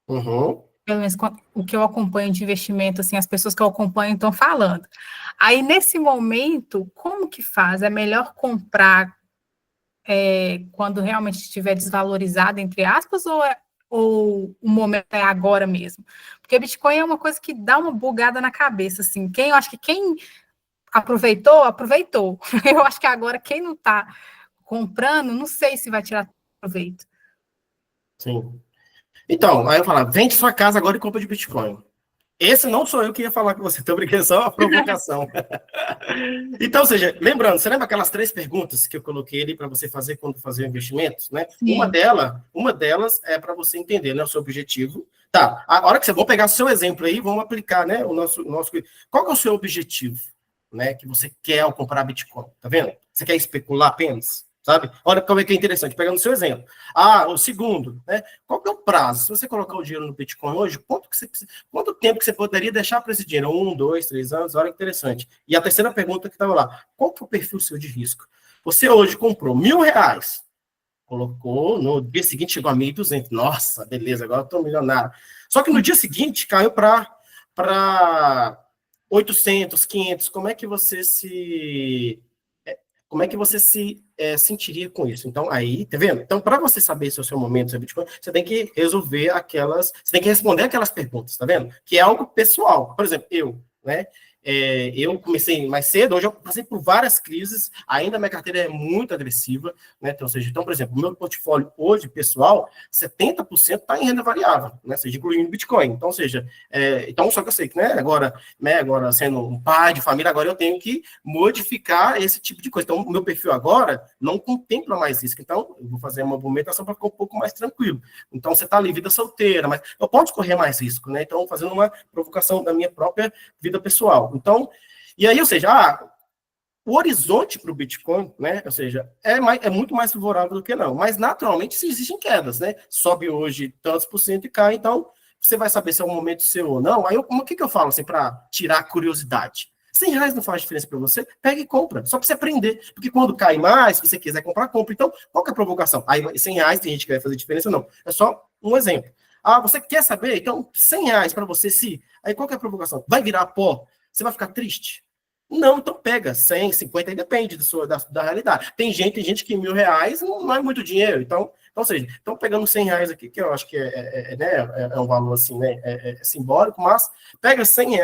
Uhum. Pelo menos o que eu acompanho de investimento, assim, as pessoas que eu acompanho estão falando. Aí, nesse momento, como que faz? É melhor comprar quando realmente estiver desvalorizado, entre aspas, ou o momento é agora mesmo? Porque Bitcoin é uma coisa que dá uma bugada na cabeça, assim. Eu acho que quem aproveitou, aproveitou. Eu acho que agora quem não está comprando, não sei se vai tirar proveito. Sim. Então, aí eu falar, vende sua casa agora e compra de Bitcoin. Esse não sou eu que ia falar com você, então brinquei só uma provocação. Então, ou seja, lembrando, você lembra aquelas 3 perguntas que eu coloquei ali para você fazer quando fazer investimentos, né? Sim. Uma delas é para você entender, né, o seu objetivo. Tá, a hora que você vou pegar o seu exemplo aí, vamos aplicar, né, o nosso qual que é o seu objetivo, né, que você quer ao comprar Bitcoin, tá vendo? Você quer especular apenas? Sabe? Olha como é que é interessante, pegando o seu exemplo. O segundo, né? Qual que é o prazo? Se você colocar o dinheiro no Bitcoin hoje, quanto tempo que você poderia deixar para esse dinheiro? 1, 2, 3 anos? Olha que interessante. E a terceira pergunta que estava lá, qual que é o perfil seu de risco? Você hoje comprou R$ 1.000, colocou, no dia seguinte chegou a 1.200. Nossa, beleza, agora eu estou milionário. Só que no dia seguinte caiu para 800, 500. Como é que você se sentiria com isso? Então, aí, tá vendo? Então, para você saber se é o seu momento, se é Bitcoin, você tem que você tem que responder aquelas perguntas, tá vendo? Que é algo pessoal. Por exemplo, né? Eu comecei mais cedo, hoje eu passei por várias crises, ainda a minha carteira é muito agressiva, né? Então, ou seja, então, por exemplo, o meu portfólio hoje, pessoal, 70% está em renda variável, né? Ou seja, incluindo Bitcoin. Então, ou seja, então, só que eu sei que, agora sendo um pai de família, agora eu tenho que modificar esse tipo de coisa. Então, o meu perfil agora não contempla mais isso. Então, eu vou fazer uma movimentação para ficar um pouco mais tranquilo. Então, você está ali, vida solteira, mas eu posso correr mais risco, né? Então, fazendo uma provocação da minha própria vida pessoal. Então, e aí, ou seja, o horizonte para o Bitcoin, né? Ou seja, é muito mais favorável do que não. Mas, naturalmente, se existem quedas, né? Sobe hoje tantos por cento e cai, então você vai saber se é um momento seu ou não. Aí, o que eu falo, assim, para tirar a curiosidade? R$ 100 não faz diferença para você? Pega e compra, só para você aprender. Porque quando cai mais, se você quiser comprar, compra. Então, qual que é a provocação? Aí, R$ 100 tem gente que vai fazer diferença ou não. É só um exemplo. Você quer saber? Então, R$ 100 para você se... Aí, qual que é a provocação? Vai virar pó? Você vai ficar triste? Não, então pega 100, 50, aí depende da realidade. Tem gente que R$ 1.000 não é muito dinheiro, então, ou seja, então pegando R$ 100 aqui, que eu acho que é um valor assim, né, simbólico, mas pega R$ 100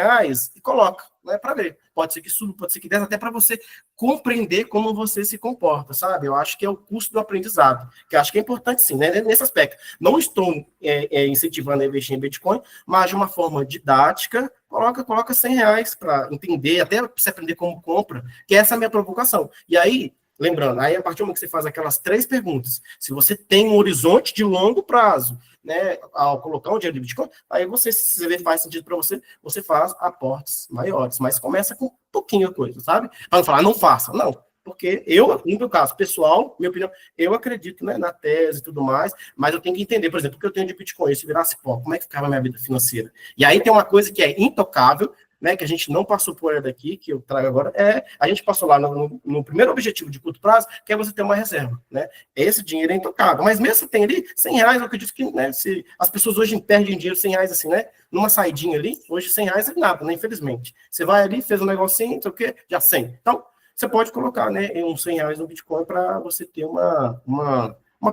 e coloca, né, para ver. Pode ser que suba, pode ser que desça, até para você compreender como você se comporta, sabe? Eu acho que é o custo do aprendizado, que eu acho que é importante sim, né, nesse aspecto. Não estou incentivando a investir em Bitcoin, mas de uma forma didática, coloca R$ 100 para entender, até para você aprender como compra, que essa é a minha provocação. E aí, lembrando, aí a partir do momento que você faz aquelas 3 perguntas, se você tem um horizonte de longo prazo, né, ao colocar um dinheiro de Bitcoin, aí você, se você vê faz sentido para você, você faz aportes maiores, mas começa com pouquinho coisa, sabe? Para não falar, não faça, não. Porque no meu caso, pessoal, minha opinião, eu acredito, né, na tese e tudo mais, mas eu tenho que entender, por exemplo, o que eu tenho de Bitcoin, se virasse pó, como é que ficava a minha vida financeira? E aí tem uma coisa que é intocável, né, que a gente não passou por ela daqui, que eu trago agora, a gente passou lá no primeiro objetivo de curto prazo, que é você ter uma reserva, né? Esse dinheiro é intocável, mas mesmo se tem ali R$ 100, eu acredito que, né, se as pessoas hoje perdem dinheiro R$ 100 assim, né, numa saidinha ali, hoje R$ 100 é nada, né, infelizmente. Você vai ali, fez um negocinho, não sei o quê, já 100. Então, você pode colocar, né, uns R$ 100 no Bitcoin para você ter uma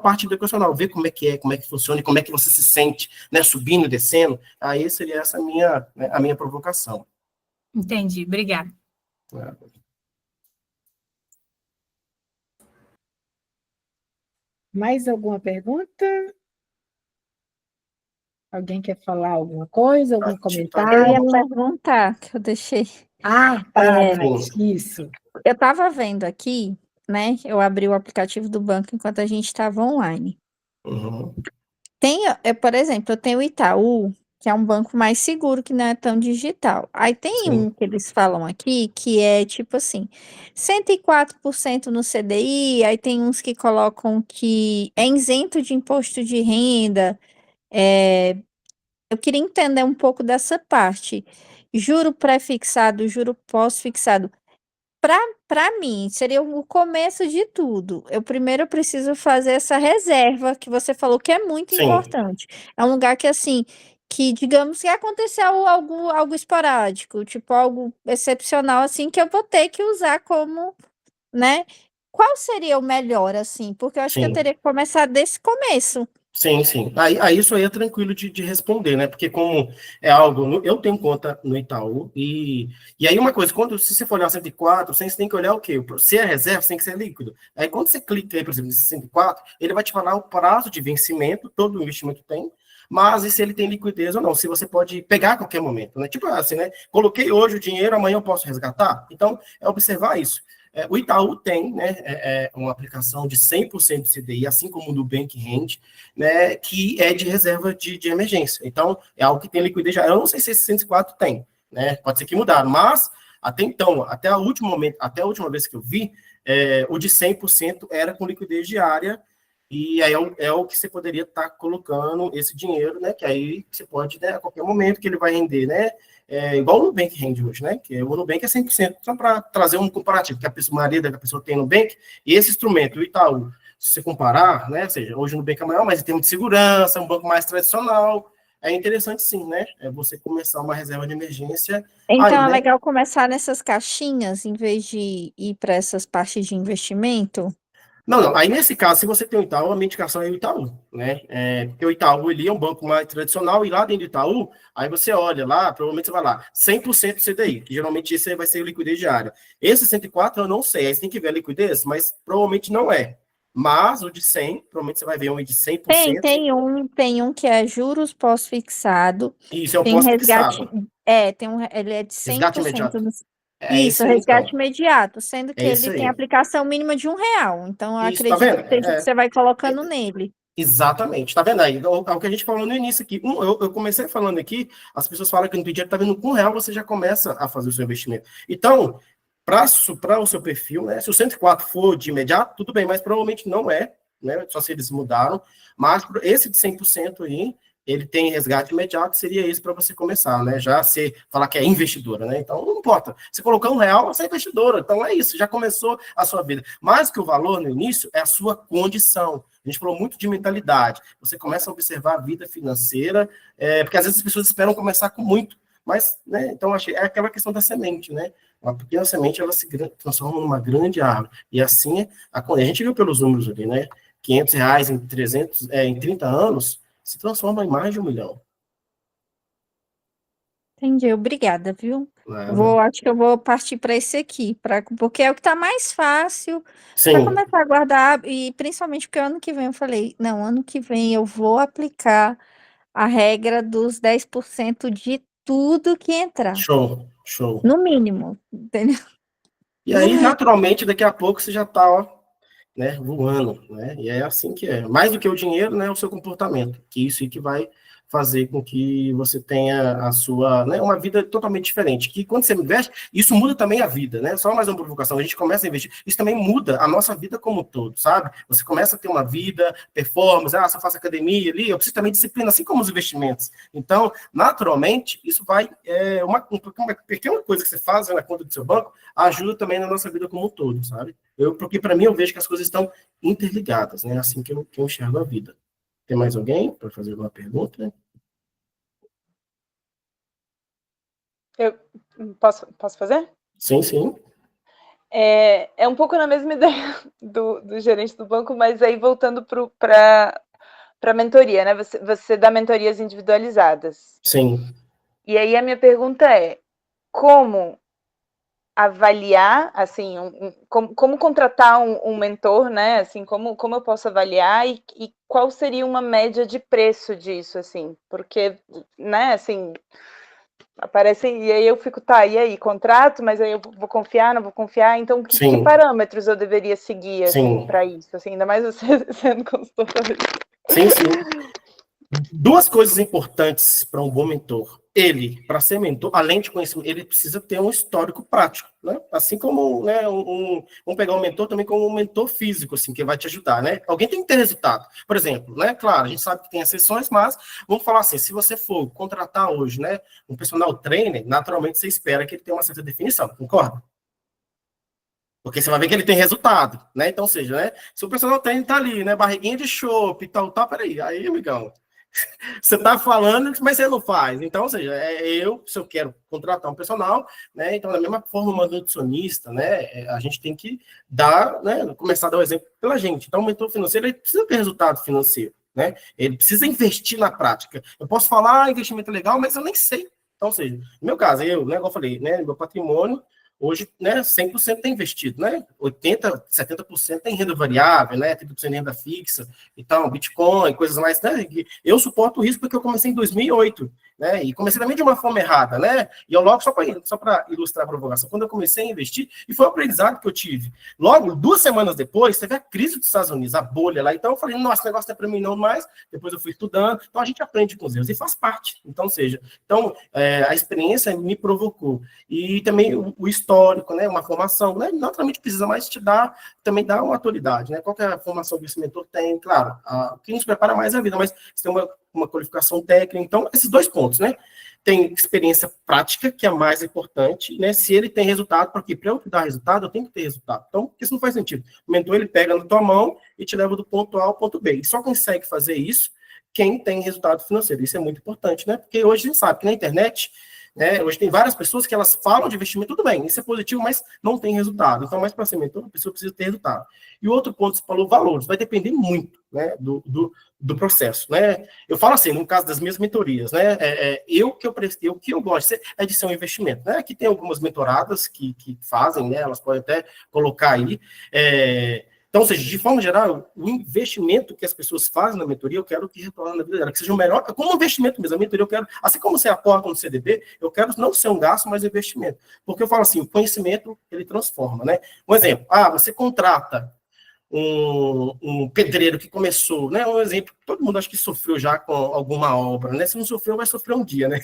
parte educacional, ver como é que funciona e como é que você se sente, né, subindo e descendo. Aí seria essa a minha provocação. Entendi, obrigada. Mais alguma pergunta? Alguém quer falar alguma coisa, algum Eu comentário? ia perguntar, que eu deixei. Tá, isso. Eu estava vendo aqui, né? Eu abri o aplicativo do banco enquanto a gente estava online. Uhum. Por exemplo, eu tenho o Itaú, que é um banco mais seguro, que não é tão digital. Aí tem Sim, um que eles falam aqui, que é tipo assim, 104% no CDI, aí tem uns que colocam que é isento de imposto de renda. é, eu queria entender um pouco dessa parte. Juro pré-fixado, juro pós-fixado. Para mim, seria o começo de tudo. Eu primeiro preciso fazer essa reserva que você falou que é muito sim, importante. É um lugar que, assim, que digamos que aconteceu algo esporádico, tipo algo excepcional, assim, que eu vou ter que usar como, né? Qual seria o melhor, assim? Porque eu acho que eu sim. teria que começar desse começo. Sim, sim. Aí isso aí é tranquilo de responder, né? Porque como é algo, eu tenho conta no Itaú e aí uma coisa, quando se você for olhar 104, você tem que olhar o quê? Se é reserva, você tem que ser líquido. Aí quando você clica aí, por exemplo, nesse 104, ele vai te falar o prazo de vencimento, todo investimento tem, mas e se ele tem liquidez ou não, se você pode pegar a qualquer momento, né? Tipo assim, né? Coloquei hoje o dinheiro, amanhã eu posso resgatar. Então, é observar isso. O Itaú tem, né, uma aplicação de 100% de CDI, assim como o Nubank rende, né, que é de reserva de emergência. Então, é algo que tem liquidez já. Eu não sei se esse 104 tem, né? Pode ser que mudaram, mas até então, até o último momento, até a última vez que eu vi, o de 100% era com liquidez diária, e aí é o que você poderia estar colocando esse dinheiro, né? Que aí você pode, né, a qualquer momento que ele vai render, né? Igual o Nubank rende hoje, né? Que o Nubank é 100%. Só para trazer um comparativo, que a pessoa, maioria da pessoa tem no Nubank, e esse instrumento, o Itaú, se você comparar, né? Ou seja, hoje o Nubank é maior, mas em termos de segurança, é um banco mais tradicional. É interessante sim, né? É você começar uma reserva de emergência aí, Então, é né? legal começar nessas caixinhas, em vez de ir para essas partes de investimento. Não, não. Aí, nesse caso, se você tem o Itaú, a minha indicação é o Itaú, né? Porque o Itaú, ele é um banco mais tradicional, e lá dentro do Itaú, aí você olha lá, provavelmente você vai lá, 100% CDI, que geralmente isso aí vai ser liquidez diária. Esse 104 eu não sei, aí você tem que ver a liquidez, mas provavelmente não é. Mas o de 100, provavelmente você vai ver um de Tem, 100%, tem um que é juros pós-fixado, e isso é um tem resgate, pós-fixado. ele é de Resgate 100%. imediato. É Isso, esse aí, resgate então. imediato, sendo que É ele isso tem aí. aplicação mínima de R$ 1. Então, eu Isso, tá acredito vendo? que seja o que você vai colocando nele. Exatamente, tá vendo aí? É o que a gente falou no início aqui. Eu comecei falando aqui, as pessoas falam que no dinheiro tá vendo com R$ 1, você já começa a fazer o seu investimento. Então, para o seu perfil, né? Se o 104 for de imediato, tudo bem, mas provavelmente não é, né? Só se eles mudaram. Mas esse de 100% aí, ele tem resgate imediato, seria esse para você começar, né? Já você falar que é investidora, né? Então, não importa. Você colocou R$ 1, você é investidora. Então, é isso, já começou a sua vida. Mais que o valor no início é a sua condição. A gente falou muito de mentalidade. Você começa a observar a vida financeira, porque às vezes as pessoas esperam começar com muito. Mas, né, então, é aquela questão da semente, né? Uma pequena semente, ela se transforma numa grande árvore. E assim, a gente viu pelos números ali, né? R$ 500 em 30 anos, se transforma em mais de 1 milhão. Entendi, obrigada, viu? Nada. Acho que eu vou partir para esse aqui, porque é o que está mais fácil para Sim, começar a guardar, e principalmente porque ano que vem eu falei, não, ano que vem eu vou aplicar a regra dos 10% de tudo que entrar, show, show. no mínimo, entendeu? E aí, naturalmente, daqui a pouco você já está, ó, né, voando, né? E é assim que é. Mais do que o dinheiro, né, o seu comportamento, que isso aí que vai fazer com que você tenha a sua, né, uma vida totalmente diferente. Que quando você investe, isso muda também a vida, né? Só mais uma provocação, a gente começa a investir, isso também muda a nossa vida como um todo, sabe? Você começa a ter uma vida, performance, se eu faço academia ali, eu preciso também de disciplina, assim como os investimentos. Então, naturalmente, isso vai, uma pequena coisa que você faz na conta do seu banco, ajuda também na nossa vida como um todo, sabe? Porque para mim eu vejo que as coisas estão interligadas, né? Assim que eu enxergo a vida. Tem mais alguém para fazer alguma pergunta? Eu posso fazer? Sim, sim. É um pouco na mesma ideia do gerente do banco, mas aí voltando para a mentoria, né? Você dá mentorias individualizadas. Sim. E aí a minha pergunta é: como avaliar, assim, como contratar um mentor, né? Assim, como eu posso avaliar e qual seria uma média de preço disso, assim? Porque, né, assim, aparecem, e aí eu fico, tá, e aí, contrato, mas aí eu vou confiar, não vou confiar, então que Sim. parâmetros eu deveria seguir, assim, Sim. para isso, assim, ainda mais você sendo consultor. Sim, sim. Duas coisas importantes para um bom mentor. Ele, para ser mentor, além de conhecimento, ele precisa ter um histórico prático, né? Assim como, né, vamos pegar um mentor também como um mentor físico, assim, que vai te ajudar, né? Alguém tem que ter resultado. Por exemplo, né? Claro, a gente sabe que tem exceções, mas vamos falar assim, se você for contratar hoje, né, um personal trainer, naturalmente você espera que ele tenha uma certa definição, concorda? Porque você vai ver que ele tem resultado, né? Então, seja, né? Se o personal trainer tá ali, né, barriguinha de chope e tal, peraí, aí, amigão, você está falando, mas você não faz. Então, ou seja, se eu quero contratar um personal, né? Então, da mesma forma, uma nutricionista, né? A gente tem que dar, né? Começar a dar o exemplo pela gente. Então, o mentor financeiro, ele precisa ter resultado financeiro, né? Ele precisa investir na prática. Eu posso falar, investimento é legal, mas eu nem sei. Então, ou seja, no meu caso, né? Como eu falei, né? Meu patrimônio, hoje, né, 100% é investido, né? 80%, 70% tem renda variável, né? 30% de renda fixa, então, Bitcoin, coisas mais, né? Eu suporto o risco porque eu comecei em 2008, né? E comecei também de uma forma errada, né? E eu logo, só para ilustrar a provocação, quando eu comecei a investir, e foi o aprendizado que eu tive. Logo, 2 semanas depois, teve a crise dos Estados Unidos, a bolha lá, então eu falei, nossa, esse negócio não é para mim não mais, depois eu fui estudando, então a gente aprende com os erros, e faz parte, então, seja, a experiência me provocou, e também o histórico, né, uma formação, né, naturalmente precisa mais te dar, também dar uma autoridade, né, qual que é a formação que esse mentor tem, claro, o que nos prepara mais é a vida, mas você tem uma qualificação técnica, então, esses 2 pontos, né, tem experiência prática, que é a mais importante, né, se ele tem resultado, porque para eu dar resultado, eu tenho que ter resultado, então, isso não faz sentido, o mentor, ele pega na tua mão e te leva do ponto A ao ponto B, e só consegue fazer isso quem tem resultado financeiro, isso é muito importante, né, porque hoje a gente sabe que na internet, né, hoje tem várias pessoas que elas falam de investimento, tudo bem, isso é positivo, mas não tem resultado. Então, mais para ser mentor, a pessoa precisa ter resultado. E o outro ponto, você falou valores, vai depender muito, né, do processo, né? Eu falo assim, no caso das minhas mentorias, né, o que eu gosto é de ser um investimento, né? Aqui tem algumas mentoradas que fazem, né, elas podem até colocar aí, então, ou seja, de forma geral, o investimento que as pessoas fazem na mentoria, eu quero que retorne na vida dela, que seja o melhor, como um investimento mesmo. A mentoria, eu quero, assim como você aporta no CDB, eu quero não ser um gasto, mas um investimento. Porque eu falo assim, o conhecimento, ele transforma, né? Um exemplo, você contrata um pedreiro que começou, né? Um exemplo, todo mundo acho que sofreu já com alguma obra, né? Se não sofreu, vai sofrer um dia, né?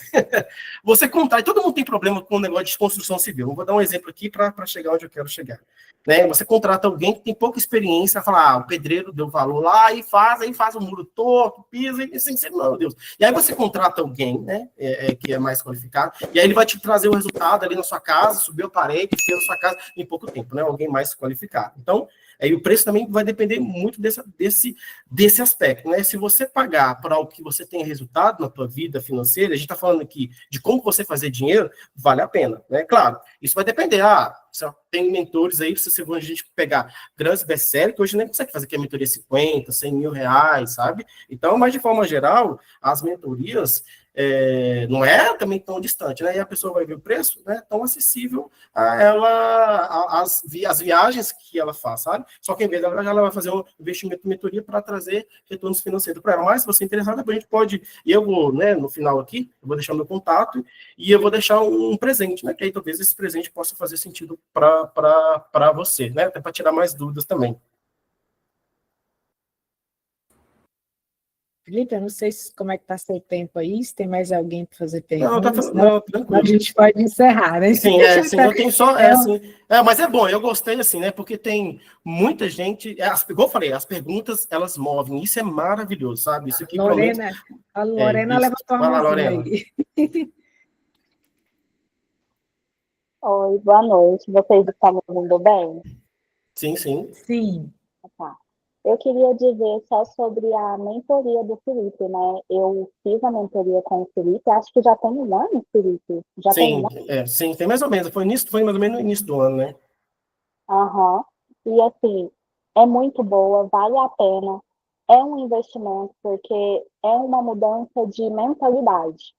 Você contar, e todo mundo tem problema com o negócio de construção civil. Eu vou dar um exemplo aqui para chegar onde eu quero chegar. Né? Você contrata alguém que tem pouca experiência, fala, o pedreiro deu valor lá e faz o muro torto, pisa, e assim, meu Deus. E aí você contrata alguém, né? Que é mais qualificado, e aí ele vai te trazer o resultado ali na sua casa, subiu a parede, fez a sua casa em pouco tempo, né? Alguém mais qualificado. Então, aí o preço também vai depender muito desse aspecto, né? Se você pagar por algo que você tem resultado na tua vida financeira, a gente está falando aqui de como você fazer dinheiro, vale a pena, né? Claro, isso vai depender. Tem mentores aí, se a gente pegar grandes best-sellers, que hoje nem consegue fazer que a mentoria 50, 100 mil reais, sabe? Então, mas de forma geral, as mentorias não é também tão distante, né? E a pessoa vai ver o preço, né? Tão acessível a ela, as viagens que ela faz, sabe? Só que em vez dela, ela vai fazer um investimento em mentoria para trazer retornos financeiros para ela. Mas se você é interessado, a gente pode, e eu vou, né, no final aqui, eu vou deixar meu contato e eu vou deixar um presente, né? Que aí talvez esse presente possa fazer sentido para você, né? Até para tirar mais dúvidas também. Felipe, eu não sei como é que está seu tempo aí, se tem mais alguém para fazer perguntas. Não, tranquilo. A gente pode encerrar, né? Sim, eu tenho só, mas é bom, eu gostei, assim, né, porque tem muita gente, igual eu falei, as perguntas, elas movem, isso é maravilhoso, sabe, isso aqui, Lorena, a Lorena levantou a Vai lá, mãozinha Lorena. aí. Oi, boa noite. Vocês estão me ouvindo bem? Sim, sim. Sim. Tá. Eu queria dizer só sobre a mentoria do Felipe, né? Eu fiz a mentoria com o Felipe, acho que já tem um ano, Felipe. Já tem um ano? Sim, tem mais ou menos, foi mais ou menos no início do ano, né? Aham. E assim, é muito boa, vale a pena. É um investimento, porque é uma mudança de mentalidade.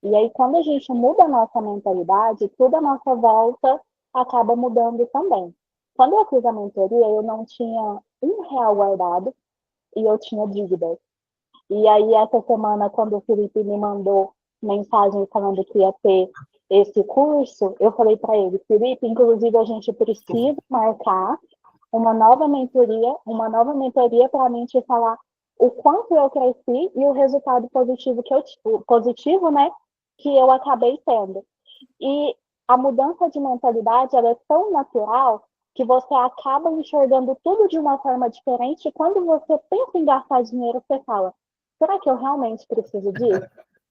E aí, quando a gente muda a nossa mentalidade, tudo à nossa volta acaba mudando também. Quando eu fiz a mentoria, eu não tinha R$ 1 guardado e eu tinha dívidas. E aí, essa semana, quando o Felipe me mandou mensagem falando que ia ter esse curso, eu falei para ele, Felipe, inclusive a gente precisa marcar uma nova mentoria para mim te falar o quanto eu cresci e o resultado positivo, né, que eu acabei tendo. E a mudança de mentalidade, ela é tão natural que você acaba enxergando tudo de uma forma diferente. E quando você pensa em gastar dinheiro, você fala, será que eu realmente preciso disso?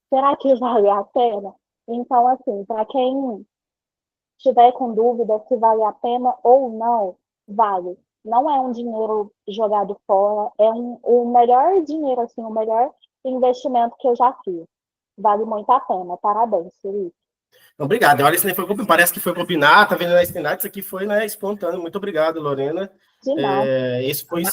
Será que vale a pena? Então, assim, para quem estiver com dúvida se vale a pena ou não, vale. Não é um dinheiro jogado fora, é o melhor dinheiro, assim, o melhor investimento que eu já fiz. Vale muito a pena. Parabéns, Felipe. Obrigado. Olha, isso nem foi, parece que foi combinado, tá vendo na Espinate, isso aqui foi, né, espontâneo. Muito obrigado, Lorena. De nada. Isso foi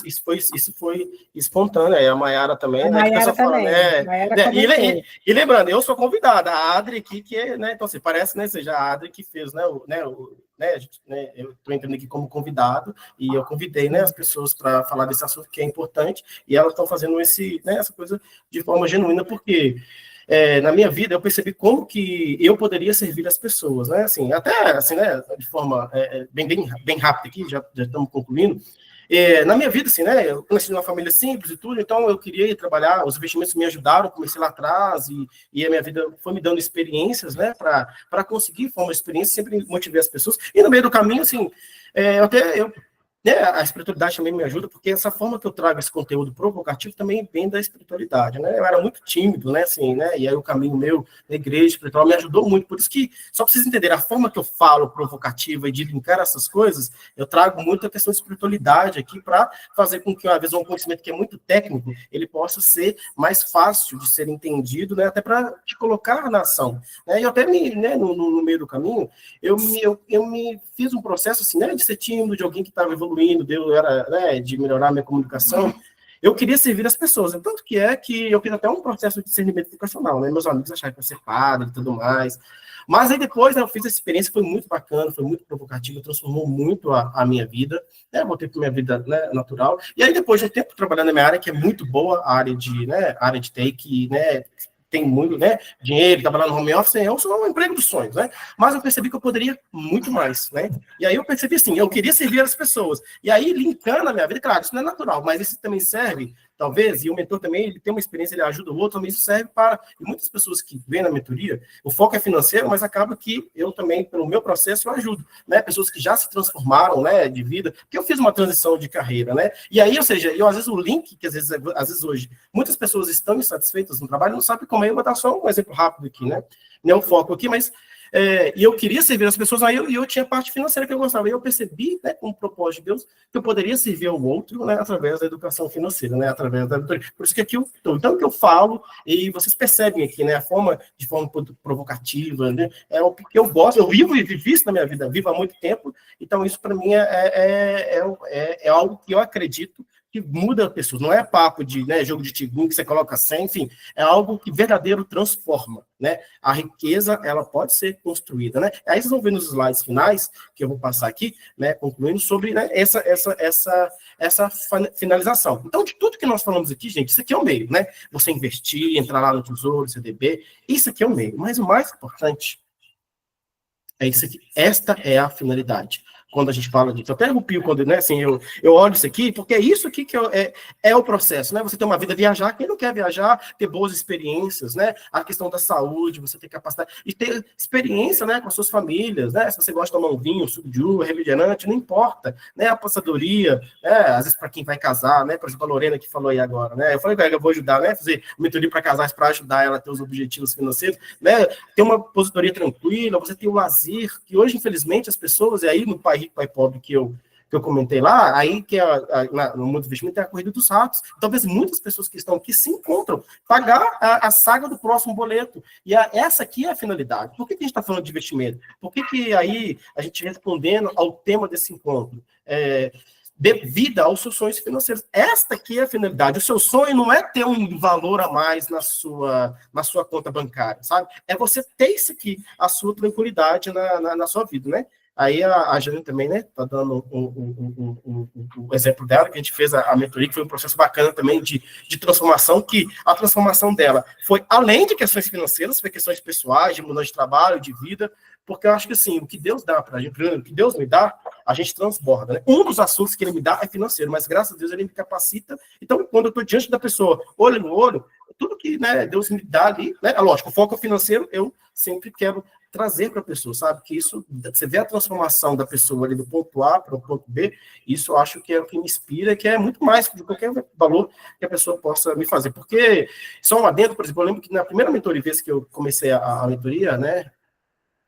espontâneo. Aí a Mayara também, A né? Que o Mayara pessoal fala, também. né? Mayara né, comentou. e lembrando, eu sou convidada, a Adri aqui, que é, né? Então, assim, parece, né? Seja a Adri que fez, né? Eu estou entrando aqui como convidado e eu convidei, né, as pessoas para falar desse assunto que é importante e elas estão fazendo essa coisa de forma genuína, porque na minha vida, eu percebi como que eu poderia servir as pessoas, né? Assim, até assim, né? De forma bem rápida aqui, já estamos concluindo. Na minha vida, assim, né? Eu nasci numa família simples e tudo, então eu queria ir trabalhar. Os investimentos me ajudaram, comecei lá atrás e a minha vida foi me dando experiências, né? Para conseguir formar experiência, sempre motivei as pessoas. E no meio do caminho, assim, a espiritualidade também me ajuda, porque essa forma que eu trago esse conteúdo provocativo também vem da espiritualidade, né? Eu era muito tímido, né, assim, né? E aí o caminho meu na igreja espiritual me ajudou muito. Por isso que, só para vocês entenderem, a forma que eu falo provocativa e de linkar essas coisas, eu trago muito a questão de espiritualidade aqui para fazer com que, às vezes, um conhecimento que é muito técnico, ele possa ser mais fácil de ser entendido, né? Até para te colocar na ação. Né? E eu até no meio do caminho, eu me fiz um processo, assim, né, de ser tímido, de alguém que estava evoluindo, de melhorar a minha comunicação. Eu queria servir as pessoas, tanto que eu fiz até um processo de discernimento vocacional, né? Meus amigos acharam que eu ia ser padre e tudo mais. Mas aí depois, né, eu fiz essa experiência, foi muito bacana, foi muito provocativa, transformou muito a minha vida, né? Voltei para minha vida, né, natural. E aí depois de um tempo trabalhando na minha área, que é muito boa, a área de TI, né, tem muito, né, dinheiro, trabalhar no home office, eu sou um emprego dos sonhos, né? Mas eu percebi que eu poderia muito mais, né? E aí eu percebi assim, eu queria servir as pessoas. E aí, linkando a minha vida, claro, isso não é natural, mas isso também serve, talvez, e o mentor também, ele tem uma experiência, ele ajuda o outro, também isso serve para, e muitas pessoas que vêm na mentoria, o foco é financeiro, mas acaba que eu também, pelo meu processo, eu ajudo, né? Pessoas que já se transformaram, né, de vida, porque eu fiz uma transição de carreira, né? E aí, ou seja, às vezes o link, que às vezes hoje, muitas pessoas estão insatisfeitas no trabalho, não sabem como é. Eu vou dar só um exemplo rápido aqui, né? Não é o foco aqui, mas e eu queria servir as pessoas, aí eu tinha a parte financeira que eu gostava, e eu percebi, né, com o propósito de Deus, que eu poderia servir ao outro, né, através da educação financeira, né, através da... Por isso que aqui então que eu falo, e vocês percebem aqui, né, de forma provocativa, né, é o que eu gosto, eu vivo e vivi isso na minha vida, vivo há muito tempo, então isso para mim é algo que eu acredito que muda pessoas, não é papo de, né, jogo de tigum que você coloca 100, enfim, é algo que verdadeiro transforma, né? A riqueza, ela pode ser construída, né? Aí vocês vão ver nos slides finais, que eu vou passar aqui, né, concluindo sobre, né, essa finalização. Então, de tudo que nós falamos aqui, gente, isso aqui é o meio, né? Você investir, entrar lá no Tesouro, CDB, isso aqui é o meio, mas o mais importante é isso aqui. Esta é a finalidade. Quando a gente fala disso, eu até arrepio quando, né, assim, eu olho isso aqui, porque é isso aqui que é o processo, né? Você ter uma vida, viajar, quem não quer viajar, ter boas experiências, né? A questão da saúde, você ter capacidade de ter experiência, né, com as suas famílias, né? Se você gosta de tomar um vinho, suco de uva, refrigerante, não importa, né? A passadoria, né? Às vezes para quem vai casar, né? Por exemplo, a Lorena que falou aí agora, né? Eu falei, eu vou ajudar, né? Fazer mentoria para casais para ajudar ela a ter os objetivos financeiros, né? Ter uma aposentadoria tranquila, você ter o lazer, que hoje, infelizmente, as pessoas, e aí no Pai Rico, Pai Pobre que eu comentei lá, aí que no mundo do investimento é a corrida dos ratos. Talvez muitas pessoas que estão aqui se encontram pagar a saga do próximo boleto. E essa aqui é a finalidade. Por que a gente está falando de investimento? Por que aí a gente respondendo ao tema desse encontro? Dê vida aos seus sonhos financeiros. Esta aqui é a finalidade. O seu sonho não é ter um valor a mais na sua conta bancária, sabe? É você ter isso aqui, a sua tranquilidade na sua vida, né? Aí a Jane também, né, tá dando o exemplo dela, que a gente fez a mentoria, que foi um processo bacana também de transformação, que a transformação dela foi além de questões financeiras, foi questões pessoais, de mudança de trabalho, de vida, porque eu acho que, assim, o que Deus dá pra gente, o que Deus me dá, a gente transborda, né? Um dos assuntos que ele me dá é financeiro, mas graças a Deus ele me capacita. Então, quando eu tô diante da pessoa, olho no olho, tudo que, né, Deus me dá ali, né, lógico, o foco financeiro, eu sempre quero trazer para a pessoa, sabe? Que isso, você vê a transformação da pessoa ali do ponto A para o ponto B, isso eu acho que é o que me inspira, que é muito mais de qualquer valor que a pessoa possa me fazer. Porque, só um adendo, por exemplo, eu lembro que na primeira mentoria, vez que eu comecei a mentoria, né,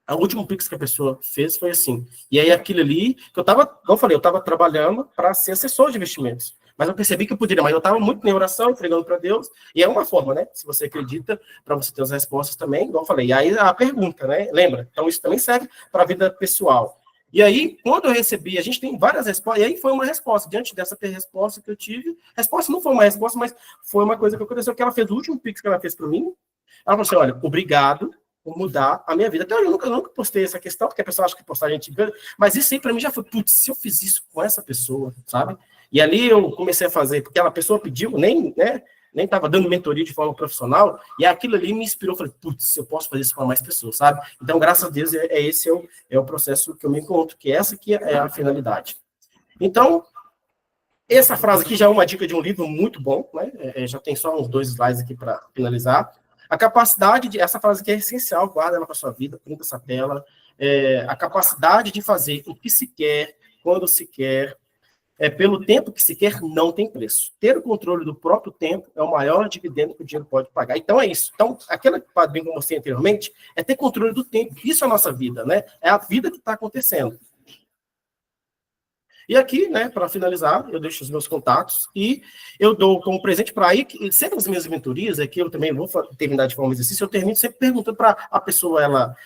a última Pix que a pessoa fez foi assim. E aí aquilo ali, que eu estava, como eu falei, eu estava trabalhando para ser assessor de investimentos. Mas eu percebi que eu poderia, mas eu estava muito em oração, entregando para Deus, e é uma forma, né? Se você acredita, para você ter as respostas também, igual eu falei. E aí a pergunta, né? Lembra? Então isso também serve para a vida pessoal. E aí, quando eu recebi, a gente tem várias respostas, e aí foi uma resposta. Diante dessa resposta que eu tive, resposta não foi uma resposta, mas foi uma coisa que aconteceu, que ela fez, o último Pix que ela fez para mim, ela falou assim, olha, obrigado por mudar a minha vida. Até eu nunca postei essa questão, porque a pessoa acha que postar a gente ganha, mas isso aí para mim já foi, putz, se eu fiz isso com essa pessoa, sabe? E ali eu comecei a fazer, porque a pessoa pediu, nem estava dando mentoria de forma profissional, e aquilo ali me inspirou, falei, putz, eu posso fazer isso com mais pessoas, sabe? Então, graças a Deus, esse o processo que eu me encontro, que essa aqui é a finalidade. Então, essa frase aqui já é uma dica de um livro muito bom, né? Já tem só uns 2 slides aqui para finalizar. A capacidade de, essa frase aqui é essencial, guarda ela para sua vida, printa essa tela. A capacidade de fazer o que se quer, quando se quer, pelo tempo que se quer, não tem preço. Ter o controle do próprio tempo é o maior dividendo que o dinheiro pode pagar. Então é isso. Então, aquele padrinho que eu mostrei anteriormente é ter controle do tempo. Isso é a nossa vida, né? É a vida que está acontecendo. E aqui, né, para finalizar, eu deixo os meus contatos e eu dou como presente para aí, sempre nas minhas mentorias, aqui eu também vou terminar de forma exercício, eu termino sempre perguntando para a pessoa ela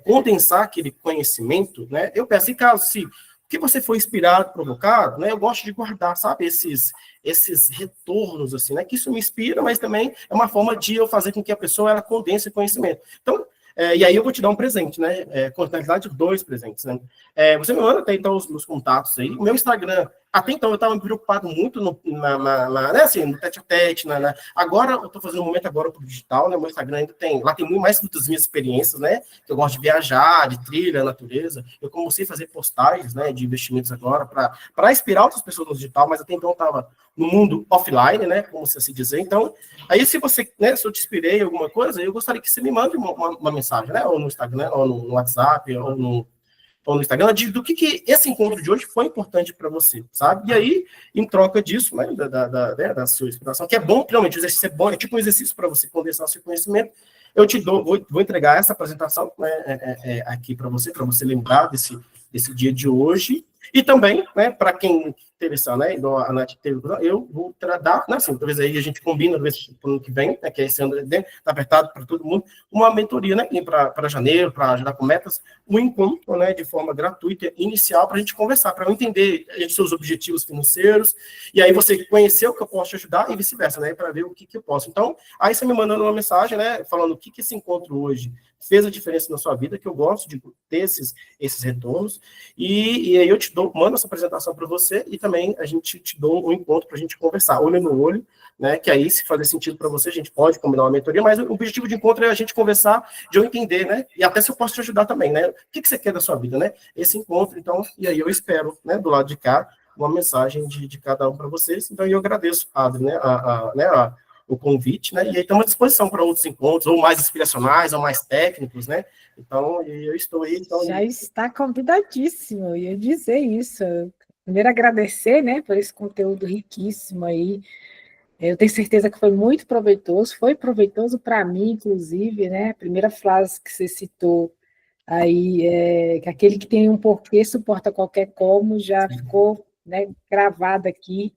condensar aquele conhecimento, né? Eu peço, em caso se que você foi inspirado, provocado, né? Eu gosto de guardar, sabe, esses retornos, assim, né? Que isso me inspira, mas também é uma forma de eu fazer com que a pessoa ela condense conhecimento. Então, e aí eu vou te dar um presente, né? Com a finalidade de 2 presentes, né? Você me manda até então os meus contatos aí. O meu Instagram, até então eu estava me preocupado muito né, assim, no tete-a-tete. Agora eu estou fazendo um momento agora para o digital, né? O meu Instagram ainda tem, lá tem muito mais das minhas experiências, né? Eu gosto de viajar, de trilha, natureza. Eu comecei a fazer postagens, né, de investimentos agora para inspirar outras pessoas no digital, mas até então eu estava no mundo offline, né? Como se assim dizer. Então, aí se você, né, se eu te inspirei em alguma coisa, eu gostaria que você me mande uma mensagem, né? Ou no Instagram, ou no WhatsApp, ou no Instagram, do que esse encontro de hoje foi importante para você, sabe? E aí, em troca disso, né, da sua inspiração, que é bom, realmente, o exercício é bom, é tipo um exercício para você condensar o seu conhecimento, eu te dou, vou entregar essa apresentação, né, aqui para você lembrar desse dia de hoje, e também, né, para quem interessar, né, igual a Nath teve, eu vou dar, né, assim, talvez aí a gente combina, talvez para o ano que vem, né, que é esse ano, está apertado para todo mundo, uma mentoria, né, para janeiro, para ajudar com metas, um encontro, né, de forma gratuita, inicial, para a gente conversar, para eu entender os seus objetivos financeiros, e aí você conhecer o que eu posso te ajudar e vice-versa, né, para ver o que eu posso. Então, aí você me mandando uma mensagem, né, falando o que esse encontro hoje fez a diferença na sua vida, que eu gosto de ter esses retornos, e aí eu te mando essa apresentação para você, e também a gente te dá um encontro para a gente conversar, olho no olho, né, que aí, se fazer sentido para você, a gente pode combinar uma mentoria, mas o objetivo de encontro é a gente conversar, de eu entender, né, e até se eu posso te ajudar também, né, o que você quer da sua vida, né, esse encontro, então, e aí eu espero, né, do lado de cá, uma mensagem de cada um para vocês, então eu agradeço, Adri, né, o convite, né, e aí estamos à disposição para outros encontros, ou mais inspiracionais, ou mais técnicos, né, então, eu estou aí, então... Já está convidadíssimo, eu ia dizer isso. Primeiro, agradecer, né, por esse conteúdo riquíssimo aí. Eu tenho certeza que foi muito proveitoso, foi proveitoso para mim, inclusive, né? A primeira frase que você citou aí, que aquele que tem um porquê suporta qualquer como, já ficou, né, gravado aqui.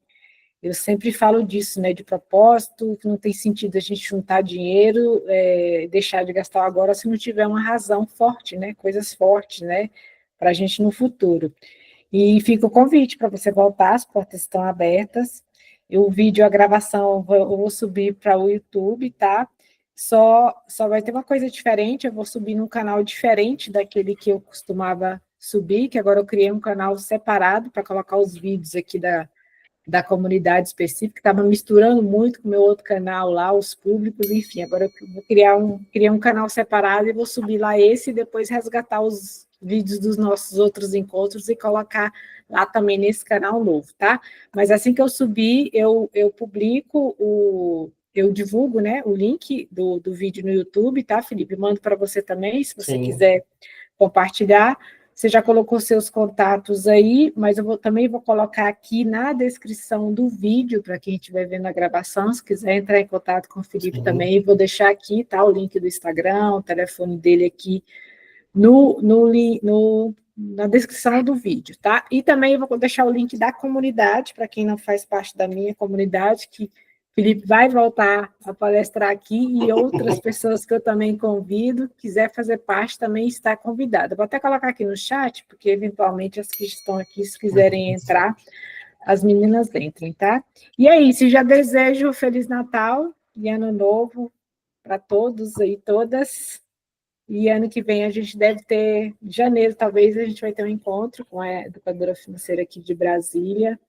Eu sempre falo disso, né, de propósito, que não tem sentido a gente juntar dinheiro, deixar de gastar agora se não tiver uma razão forte, né, coisas fortes, né, para a gente no futuro. E fica o convite para você voltar, as portas estão abertas. O vídeo, a gravação, eu vou subir para o YouTube, tá? Só vai ter uma coisa diferente, eu vou subir num canal diferente daquele que eu costumava subir, que agora eu criei um canal separado para colocar os vídeos aqui da comunidade específica, estava misturando muito com o meu outro canal lá, os públicos, enfim, agora eu vou criar um canal separado e vou subir lá esse e depois resgatar os vídeos dos nossos outros encontros e colocar lá também nesse canal novo, tá? Mas assim que eu subir, eu publico eu divulgo, né, o link do vídeo no YouTube, tá, Felipe? Mando para você também, se você quiser compartilhar. Você já colocou seus contatos aí, mas eu também vou colocar aqui na descrição do vídeo, para quem estiver vendo a gravação, se quiser entrar em contato com o Felipe também, vou deixar aqui, tá, o link do Instagram, o telefone dele aqui na descrição do vídeo, tá? E também vou deixar o link da comunidade, para quem não faz parte da minha comunidade, que Felipe vai voltar a palestrar aqui, e outras pessoas que eu também convido, quiser fazer parte, também está convidada. Vou até colocar aqui no chat, porque eventualmente as que estão aqui, se quiserem entrar, as meninas entrem, tá? E é isso, já desejo Feliz Natal e Ano Novo para todos e todas. E ano que vem a gente deve ter, em janeiro, talvez, a gente vai ter um encontro com a educadora financeira aqui de Brasília,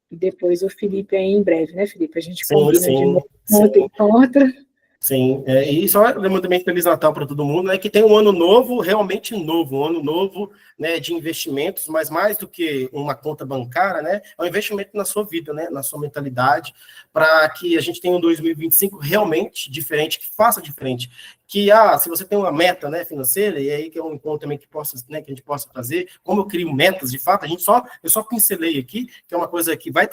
e depois o Felipe aí em breve, né, Felipe? A gente combina de novo outro encontro. Sim, e só lembrando também Feliz Natal para todo mundo, né, que tem um ano novo, realmente novo, um ano novo, né, de investimentos, mas mais do que uma conta bancária, né, é um investimento na sua vida, né, na sua mentalidade, para que a gente tenha um 2025 realmente diferente, que faça diferente, que, se você tem uma meta, né, financeira, e aí que é um encontro também que possa, né, que a gente possa fazer, como eu crio metas, de fato, eu só pincelei aqui, que é uma coisa que vai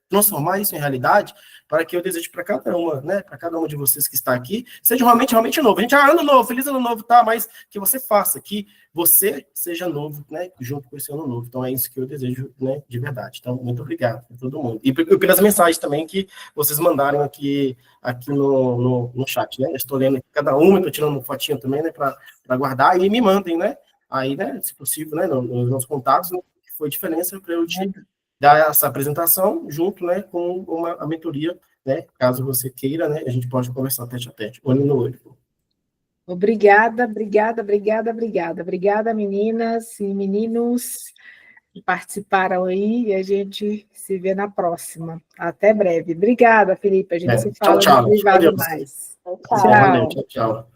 transformar isso em realidade, para que eu desejo para cada uma, né, para cada uma de vocês que está aqui, seja realmente novo. A gente, ano novo, feliz ano novo, tá, mas que você faça, que você seja novo, né, junto com esse ano novo. Então, é isso que eu desejo, né, de verdade. Então, muito obrigado a todo mundo. E pelas mensagens também que vocês mandaram aqui no chat, né? Eu estou lendo aqui cada uma, estou tirando uma fotinha também, né, para guardar, e me mandem, né, aí, né, se possível, né, nos meus contatos, né, que foi diferença para eu te dar essa apresentação junto, né, com a mentoria, né, caso você queira, né, a gente pode conversar tete a tete, olho no olho. Obrigada, meninas e meninos que participaram aí, e a gente se vê na próxima. Até breve. Obrigada, Felipe, a gente se fala Tchau. no privado mais. Tchau. Valeu, tchau.